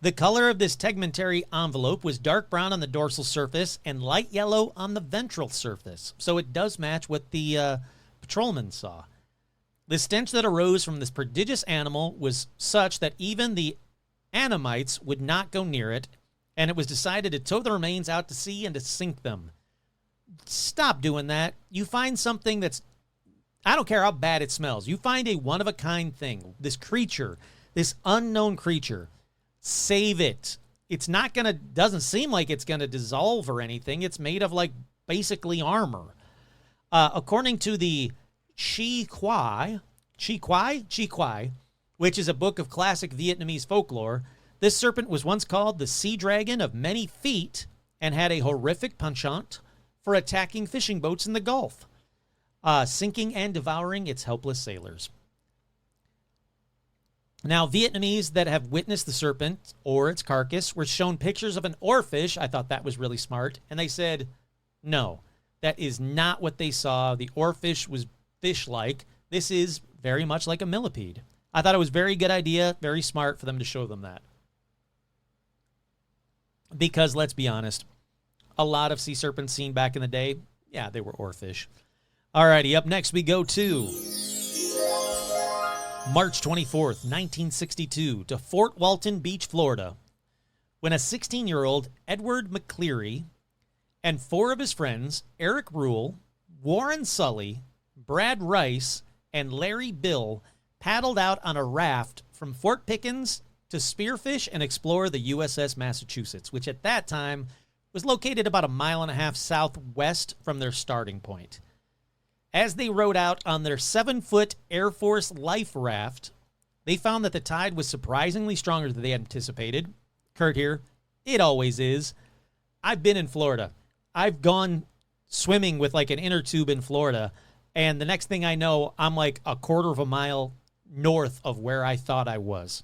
The color of this tegmentary envelope was dark brown on the dorsal surface and light yellow on the ventral surface. So it does match what the patrolman saw. The stench that arose from this prodigious animal was such that even the Annamites would not go near it, and it was decided to tow the remains out to sea and to sink them. Stop doing that. You find something that's, I don't care how bad it smells. You find a one-of-a-kind thing, this creature, this unknown creature, save it. It's not going to, doesn't seem like it's going to dissolve or anything. It's made of, like, basically armor. According to the Chi Quai, which is a book of classic Vietnamese folklore, this serpent was once called the sea dragon of many feet and had a horrific penchant for attacking fishing boats in the Gulf, sinking and devouring its helpless sailors. Now, Vietnamese that have witnessed the serpent or its carcass were shown pictures of an oarfish. I thought that was really smart. And they said, no, that is not what they saw. The oarfish was fish-like. This is very much like a millipede. I thought it was a very good idea, very smart for them to show them that. Because, let's be honest, a lot of sea serpents seen back in the day, yeah, they were oarfish. Alrighty, up next we go to March 24th, 1962, to Fort Walton Beach, Florida, when a 16-year-old Edward McCleary and 4 of his friends, Eric Rule, Warren Sully, Brad Rice and Larry Bill paddled out on a raft from Fort Pickens to spearfish and explore the USS Massachusetts, which at that time was located about 1.5 miles southwest from their starting point. As they rowed out on their 7-foot Air Force life raft, they found that the tide was surprisingly stronger than they anticipated. Kurt here, it always is. I've been in Florida. I've gone swimming with like an inner tube in Florida, and the next thing I know, I'm like 1/4 mile north of where I thought I was.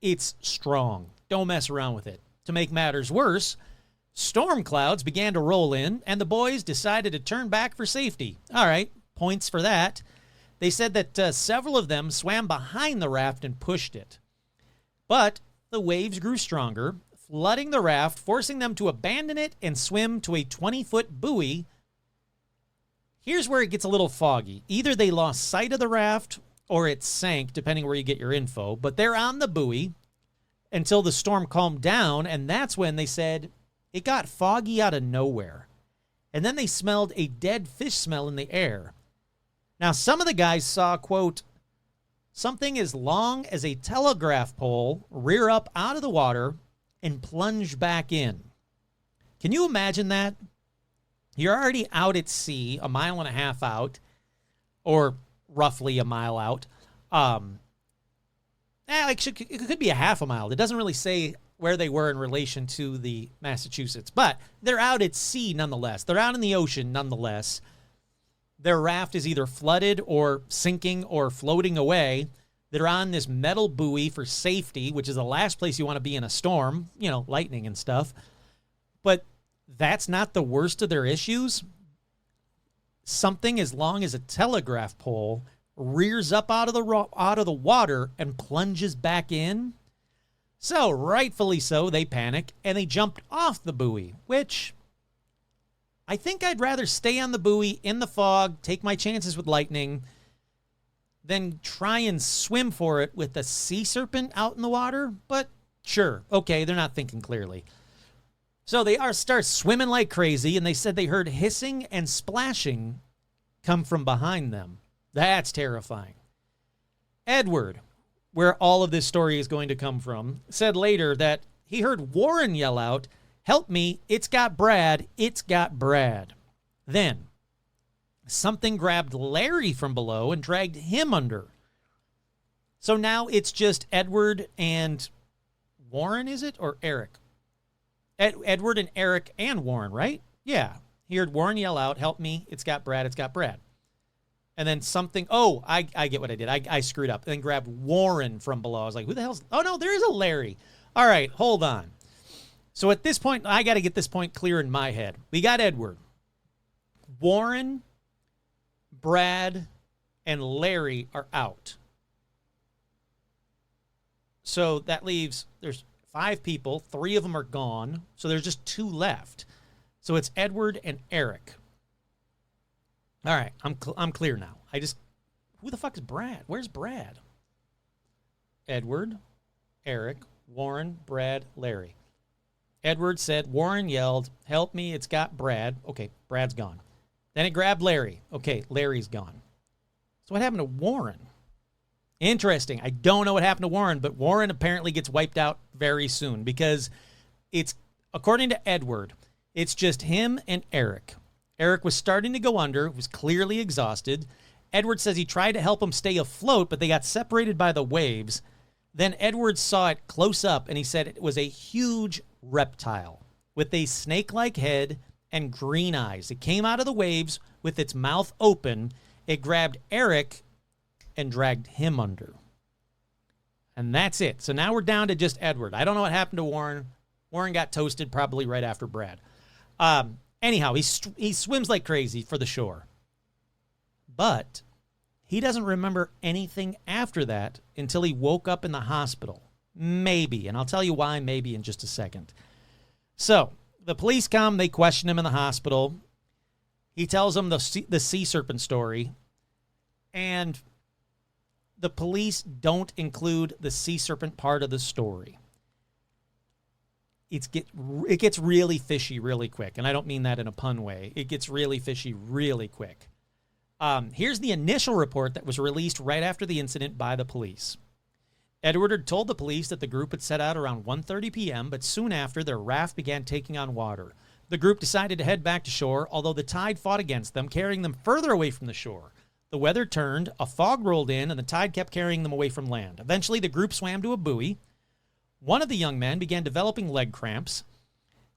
It's strong. Don't mess around with it. To make matters worse, storm clouds began to roll in, and the boys decided to turn back for safety. All right, points for that. They said that several of them swam behind the raft and pushed it. But the waves grew stronger, flooding the raft, forcing them to abandon it and swim to a 20-foot buoy. Here's where it gets a little foggy. Either they lost sight of the raft or it sank, depending where you get your info. But they're on the buoy until the storm calmed down, and that's when they said it got foggy out of nowhere. And then they smelled a dead fish smell in the air. Now, some of the guys saw, quote, something as long as a telegraph pole rear up out of the water and plunge back in. Can you imagine that? You're already out at sea, 1.5 miles out, or roughly 1 mile out. It could be 0.5 mile. It doesn't really say where they were in relation to the Massachusetts, but they're out at sea nonetheless. They're out in the ocean nonetheless. Their raft is either flooded or sinking or floating away. They're on this metal buoy for safety, which is the last place you want to be in a storm, lightning and stuff. But that's not the worst of their issues. Something as long as a telegraph pole rears up out of the water and plunges back in. So, rightfully so, they panic and they jumped off the buoy, which I think I'd rather stay on the buoy in the fog, take my chances with lightning, than try and swim for it with the sea serpent out in the water. But sure, okay, they're not thinking clearly. So they start swimming like crazy, and they said they heard hissing and splashing come from behind them. That's terrifying. Edward, where all of this story is going to come from, said later that he heard Warren yell out, "Help me, it's got Brad, it's got Brad." Then, something grabbed Larry from below and dragged him under. So now it's just Edward and Warren, is it? Or Eric? Edward and Eric and Warren, right? Yeah. He heard Warren yell out, "Help me, it's got Brad, it's got Brad." And then something, I get what I did. I screwed up. And then grabbed Warren from below. I was like, who the hell's, oh no, there is a Larry. All right, hold on. So at this point, I got to get this point clear in my head. We got Edward, Warren, Brad, and Larry are out. So that leaves, there's 5 people. 3 of them are gone. So there's just 2 left. So it's Edward and Eric. All right, I'm clear now. Who the fuck is Brad? Where's Brad? Edward, Eric, Warren, Brad, Larry. Edward said, Warren yelled, "Help me, it's got Brad." Okay, Brad's gone. Then it grabbed Larry. Okay, Larry's gone. So what happened to Warren? Interesting. I don't know what happened to Warren, but Warren apparently gets wiped out very soon because it's, according to Edward, it's just him and Eric. Eric was starting to go under, was clearly exhausted. Edward says he tried to help him stay afloat, but they got separated by the waves. Then Edward saw it close up, and he said it was a huge reptile with a snake-like head and green eyes. It came out of the waves with its mouth open. It grabbed Eric and dragged him under. And that's it. So now we're down to just Edward. I don't know what happened to Warren. Warren got toasted probably right after Brad. Anyhow, he swims like crazy for the shore. But he doesn't remember anything after that until he woke up in the hospital. Maybe. And I'll tell you why maybe in just a second. So the police come. They question him in the hospital. He tells them the sea serpent story. And the police don't include the sea serpent part of the story. It gets really fishy really quick. And I don't mean that in a pun way. It gets really fishy really quick. Here's the initial report that was released right after the incident by the police. Edward had told the police that the group had set out around 1:30 p.m., but soon after, their raft began taking on water. The group decided to head back to shore, although the tide fought against them, carrying them further away from the shore. The weather turned, a fog rolled in, and the tide kept carrying them away from land. Eventually, the group swam to a buoy. One of the young men began developing leg cramps,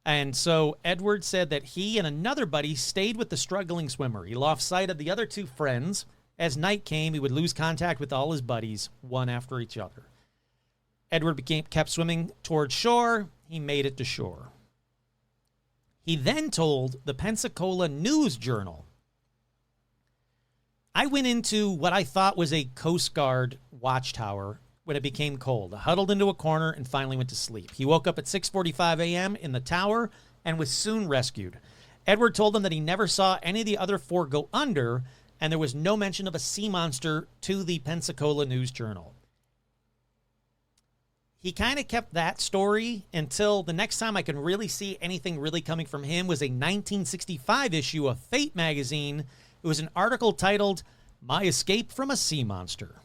and so Edward said that he and another buddy stayed with the struggling swimmer. He lost sight of the other two friends. As night came, he would lose contact with all his buddies, one after each other. Edward kept swimming toward shore. He made it to shore. He then told the Pensacola News-Journal, I went into what I thought was a Coast Guard watchtower when it became cold. I huddled into a corner and finally went to sleep. He woke up at 6:45 a.m. in the tower and was soon rescued. Edward told them that he never saw any of the other four go under, and there was no mention of a sea monster to the Pensacola News-Journal. He kind of kept that story until the next time I could really see anything really coming from him was a 1965 issue of Fate magazine. It was an article titled, My Escape from a Sea Monster.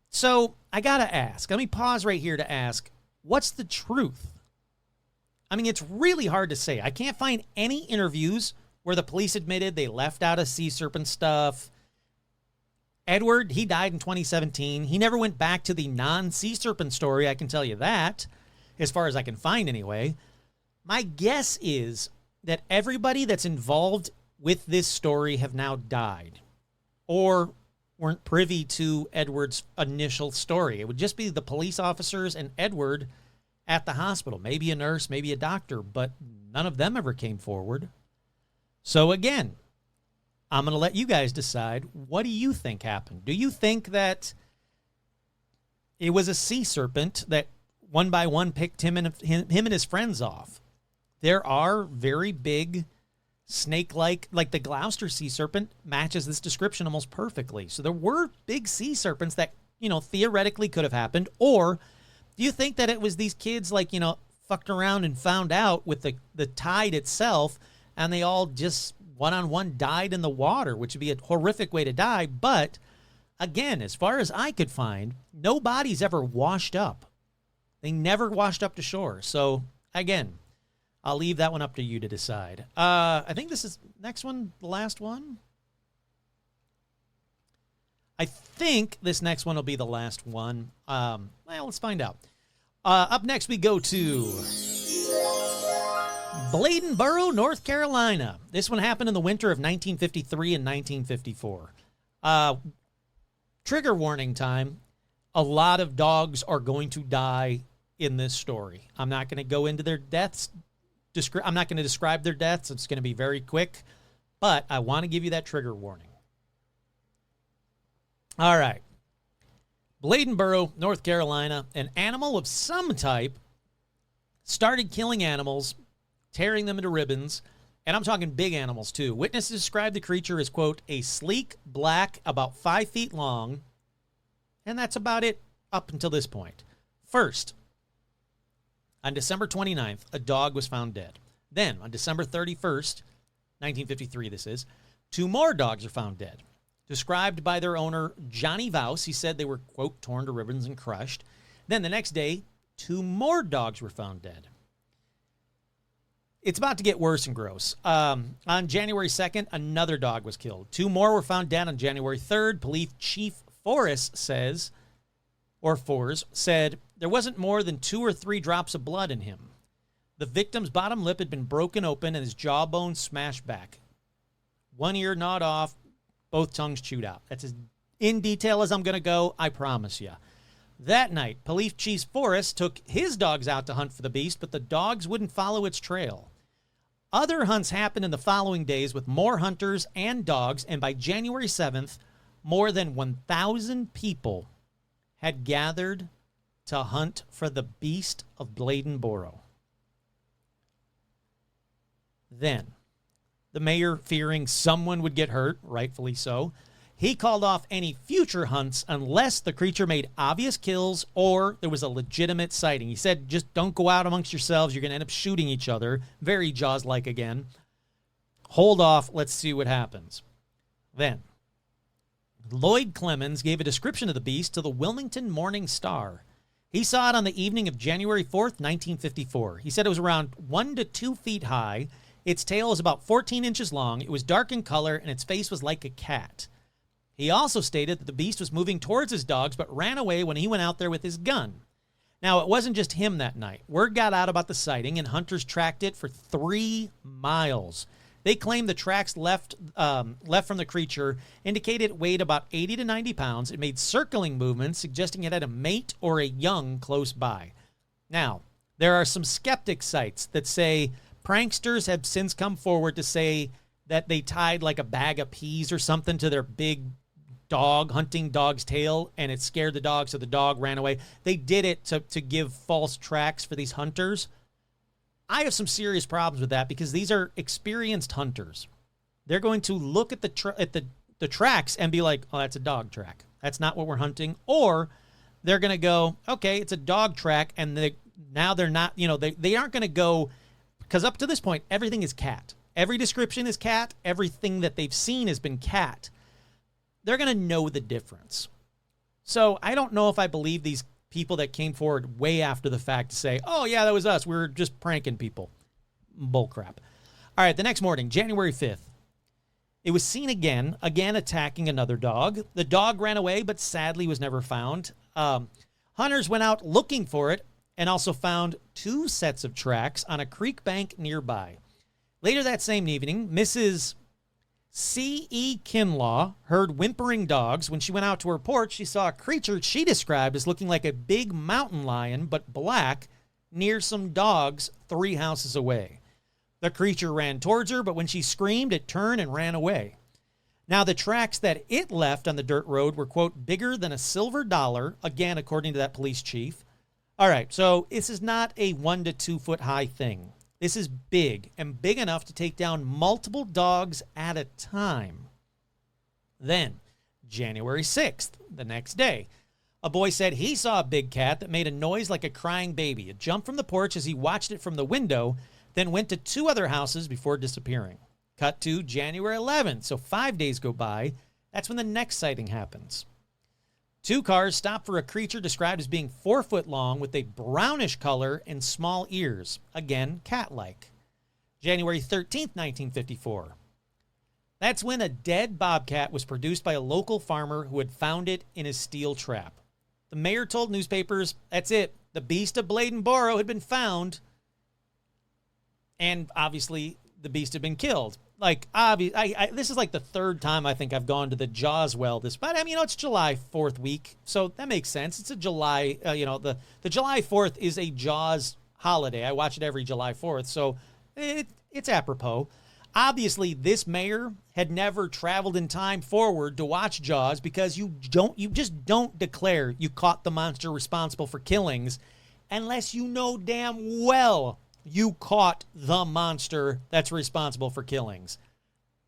So I got to ask, let me pause right here to ask, what's the truth? I mean, it's really hard to say. I can't find any interviews where the police admitted they left out a sea serpent stuff. Edward, he died in 2017. He never went back to the non-sea serpent story, I can tell you that, as far as I can find anyway. My guess is that everybody that's involved with this story have now died or weren't privy to Edward's initial story. It would just be the police officers and Edward at the hospital, maybe a nurse, maybe a doctor, but none of them ever came forward. So again, I'm going to let you guys decide. What do you think happened? Do you think that it was a sea serpent that one by one picked him and his friends off? There are very big snake-like, like the Gloucester sea serpent matches this description almost perfectly. So there were big sea serpents that, theoretically could have happened. Or do you think that it was these kids fucked around and found out with the tide itself, and they all just one-on-one died in the water, which would be a horrific way to die. But again, as far as I could find, no bodies ever washed up. They never washed up to shore. So again, I'll leave that one up to you to decide. I think this is next one, the last one. I think this next one will be the last one. Let's find out. Up next, we go to Bladenboro, North Carolina. This one happened in the winter of 1953 and 1954. Trigger warning time. A lot of dogs are going to die in this story. I'm not going to go into their deaths. I'm not going to describe their deaths. It's going to be very quick, but I want to give you that trigger warning. All right. Bladenboro, North Carolina, an animal of some type started killing animals, tearing them into ribbons, and I'm talking big animals too. Witnesses described the creature as, quote, a sleek black, about 5 feet long, and that's about it up until this point. First, on December 29th, a dog was found dead. Then, on December 31st, 1953 this is, 2 more dogs are found dead. Described by their owner, Johnny Vouse, he said they were, quote, torn to ribbons and crushed. Then the next day, 2 more dogs were found dead. It's about to get worse and gross. On January 2nd, another dog was killed. 2 more were found dead on January 3rd. Police Chief Forrest said, there wasn't more than 2 or 3 drops of blood in him. The victim's bottom lip had been broken open and his jawbone smashed back. 1 ear gnawed off, both tongues chewed out. That's as in detail as I'm going to go, I promise you. That night, Police Chief Forrest took his dogs out to hunt for the beast, but the dogs wouldn't follow its trail. Other hunts happened in the following days with more hunters and dogs, and by January 7th, more than 1,000 people had gathered to hunt for the beast of Bladenboro. Then, the mayor, fearing someone would get hurt, rightfully so, he called off any future hunts unless the creature made obvious kills or there was a legitimate sighting. He said, just don't go out amongst yourselves. You're going to end up shooting each other. Very Jaws-like again. hold off. Let's see what happens. Then, Lloyd Clemens gave a description of the beast to the Wilmington Morning Star. He saw it on the evening of January 4th, 1954. He said it was around 1 to 2 feet high. Its tail was about 14 inches long. It was dark in color, and its face was like a cat. He also stated that the beast was moving towards his dogs, but ran away when he went out there with his gun. Now, it wasn't just him that night. Word got out about the sighting, and hunters tracked it for 3 miles. They claimed the tracks left from the creature indicated it weighed about 80 to 90 pounds. It made circling movements, suggesting it had a mate or a young close by. Now, there are some skeptic sites that say pranksters have since come forward to say that they tied like a bag of peas or something to their big hunting dog's tail, and it scared the dog, so the dog ran away. They did it to give false tracks for these hunters. I have some serious problems with that because these are experienced hunters. They're going to look at the tracks and be like, oh, that's a dog track. That's not what we're hunting. Or they're going to go, okay, it's a dog track, and they're not, they aren't going to go, because up to this point, everything is cat. Every description is cat. Everything that they've seen has been cat. They're going to know the difference. So I don't know if I believe these people that came forward way after the fact to say, oh, yeah, that was us. We were just pranking people. Bullcrap. All right, the next morning, January 5th, it was seen again attacking another dog. The dog ran away, but sadly was never found. Hunters went out looking for it and also found 2 sets of tracks on a creek bank nearby. Later that same evening, Mrs. C.E. Kinlaw heard whimpering dogs. When she went out to her porch, she saw a creature she described as looking like a big mountain lion, but black, near some dogs 3 houses away. The creature ran towards her, but when she screamed, it turned and ran away. Now, the tracks that it left on the dirt road were, quote, bigger than a silver dollar, again, according to that police chief. All right, so this is not a 1 to 2 foot high thing. This is big, and big enough to take down multiple dogs at a time. Then, January 6th, the next day, a boy said he saw a big cat that made a noise like a crying baby. It jumped from the porch as he watched it from the window, then went to 2 other houses before disappearing. Cut to January 11th, so 5 days go by. That's when the next sighting happens. 2 cars stopped for a creature described as being 4 foot long with a brownish color and small ears. Again, cat-like. January 13th, 1954. That's when a dead bobcat was produced by a local farmer who had found it in his steel trap. The mayor told newspapers, that's it. The beast of Bladenboro had been found. And obviously, the beast had been killed. Like, this is like the 3rd time I think I've gone to the Jaws well but I mean, it's July 4th week, so that makes sense. It's a July, the July 4th is a Jaws holiday. I watch it every July 4th, so it's apropos. Obviously, this mayor had never traveled in time forward to watch Jaws because you just don't declare you caught the monster responsible for killings unless you know damn well you caught the monster that's responsible for killings.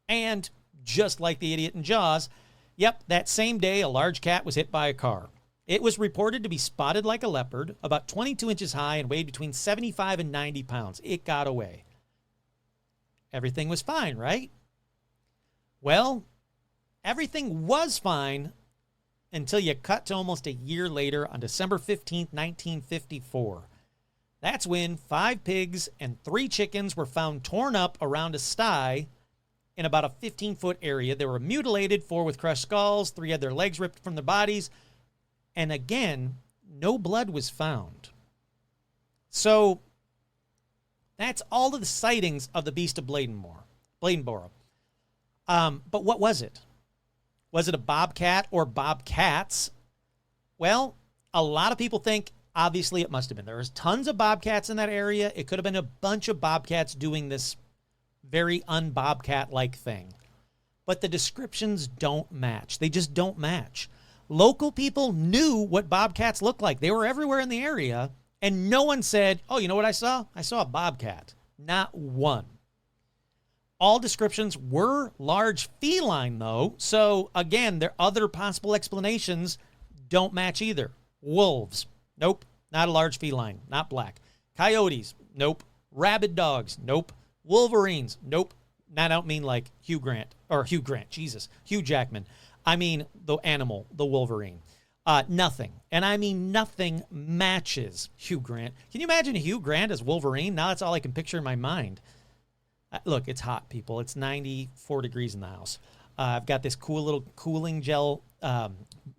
And just like the idiot in Jaws, yep, that same day, a large cat was hit by a car. It was reported to be spotted like a leopard, about 22 inches high and weighed between 75 and 90 pounds. It got away. Everything was fine, right? Well, everything was fine until you cut to almost a year later on December 15th, 1954. That's when 5 pigs and 3 chickens were found torn up around a sty in about a 15-foot area. They were mutilated, 4 with crushed skulls, 3 had their legs ripped from their bodies, and again, no blood was found. So that's all of the sightings of the beast of Bladenboro. But what was it? Was it a bobcat or bobcats? Well, a lot of people think obviously it must have been. There was tons of bobcats in that area. It could have been a bunch of bobcats doing this very un-bobcat-like thing. But the descriptions don't match. They just don't match. Local people knew what bobcats looked like. They were everywhere in the area, and no one said, oh, you know what I saw? I saw a bobcat. Not one. All descriptions were large feline, though. So, again, their other possible explanations don't match either. Wolves. Nope. Not a large feline. Not black. Coyotes. Nope. Rabid dogs. Nope. Wolverines. Nope. And I don't mean like Hugh Jackman. I mean the animal, the Wolverine. Nothing. And I mean nothing matches Hugh Grant. Can you imagine Hugh Grant as Wolverine? Now that's all I can picture in my mind. Look, it's hot, people. It's 94 degrees in the house. I've got this cool little cooling gel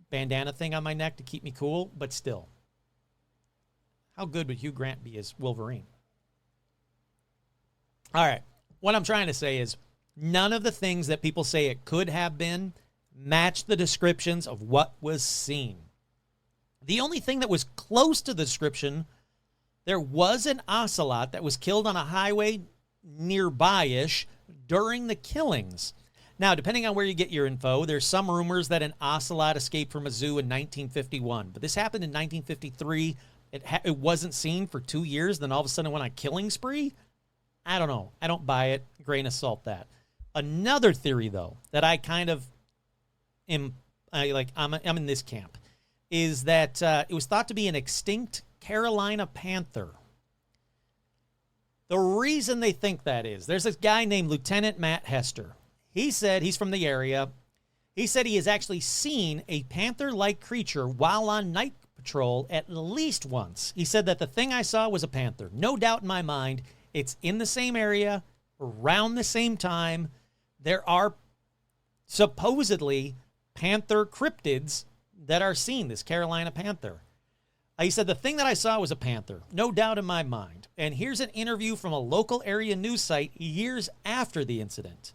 bandana thing on my neck to keep me cool, but still. How good would Hugh Grant be as Wolverine? All right. What I'm trying to say is none of the things that people say it could have been match the descriptions of what was seen. The only thing that was close to the description, there was an ocelot that was killed on a highway nearby-ish during the killings. Now, depending on where you get your info, there's some rumors that an ocelot escaped from a zoo in 1951. But this happened in 1953. It wasn't seen for 2 years. Then all of a sudden it went on a killing spree. I don't know. I don't buy it. Grain of salt that. Another theory, though, that I kind of I'm in this camp, is that it was thought to be an extinct Carolina panther. The reason they think that is, there's this guy named Lieutenant Matt Hester. He said, he's from the area, he said he has actually seen a panther-like creature while on night patrol at least once. He said that the thing I saw was a panther. No doubt in my mind, it's in the same area, around the same time. There are supposedly panther cryptids that are seen, this Carolina panther. He said, the thing that I saw was a panther, no doubt in my mind. And here's an interview from a local area news site years after the incident.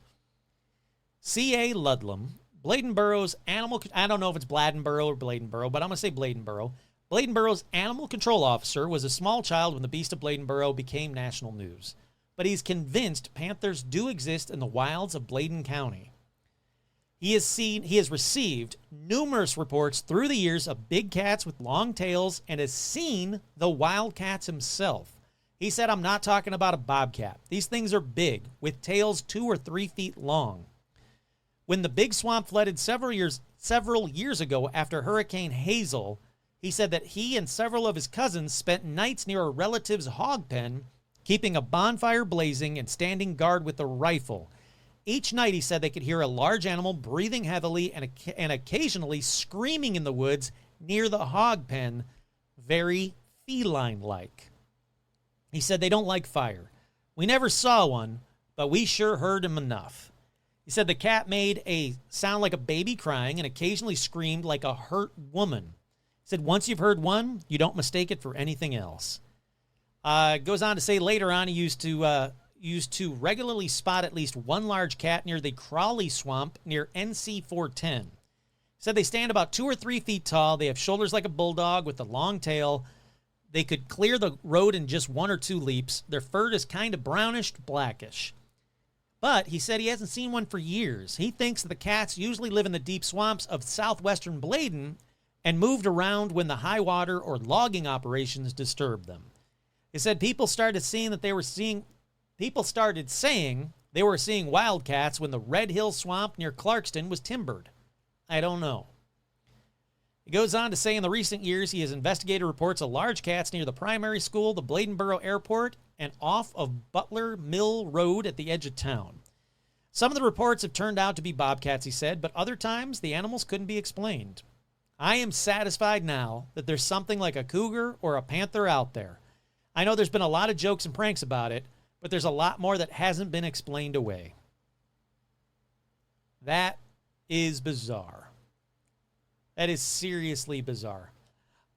C.A. Ludlam, Bladenborough's animal, I don't know if it's Bladenborough or Bladenborough, but I'm going to say Bladenborough. Bladenborough's animal control officer was a small child when the Beast of Bladenborough became national news. But he's convinced panthers do exist in the wilds of Bladen County. He has received numerous reports through the years of big cats with long tails and has seen the wild cats himself. He said, I'm not talking about a bobcat. These things are big, with tails 2 or 3 feet long. When the big swamp flooded several years ago after Hurricane Hazel, he said that he and several of his cousins spent nights near a relative's hog pen, keeping a bonfire blazing and standing guard with a rifle. Each night, he said, they could hear a large animal breathing heavily and occasionally screaming in the woods near the hog pen, very feline-like. He said they don't like fire. We never saw one, but we sure heard him enough. He said the cat made a sound like a baby crying and occasionally screamed like a hurt woman. He said once you've heard one, you don't mistake it for anything else. Goes on to say later on he used to regularly spot at least one large cat near the Crawley Swamp near NC 410. Said they stand about 2 or 3 feet tall. They have shoulders like a bulldog with a long tail. They could clear the road in just 1 or 2 leaps. Their fur is kind of brownish blackish. But he said he hasn't seen one for years. He thinks that the cats usually live in the deep swamps of southwestern Bladen and moved around when the high water or logging operations disturbed them. He said people started saying they were seeing wildcats when the Red Hill Swamp near Clarkston was timbered. I don't know. He goes on to say in the recent years he has investigated reports of large cats near the primary school, the Bladenboro Airport, and off of Butler Mill Road at the edge of town. Some of the reports have turned out to be bobcats, he said, but other times the animals couldn't be explained. I am satisfied now that there's something like a cougar or a panther out there. I know there's been a lot of jokes and pranks about it, but there's a lot more that hasn't been explained away. That is bizarre. That is seriously bizarre.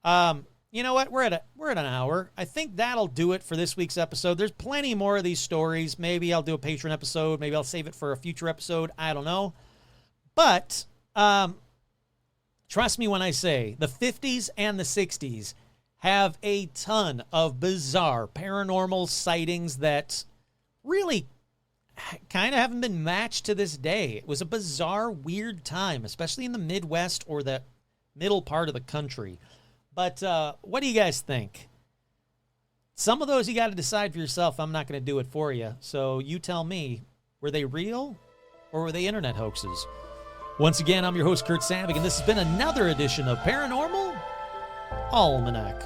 You know what? We're at an hour. I think that'll do it for this week's episode. There's plenty more of these stories. Maybe I'll do a Patreon episode. Maybe I'll save it for a future episode. I don't know. But trust me when I say the 50s and the 60s have a ton of bizarre paranormal sightings that really kind of haven't been matched to this day. It was a bizarre, weird time, especially in the Midwest or the middle part of the country. But what do you guys think? Some of those you got to decide for yourself. I'm not going to do it for you. So you tell me, were they real or were they internet hoaxes? Once again, I'm your host, Kurt Savig, and this has been another edition of Paranormal Almanac.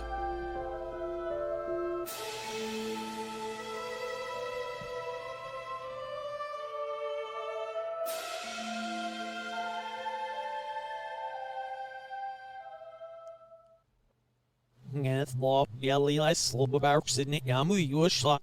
Ngeth mo yeli I slow about Sydney Yamu Yushla.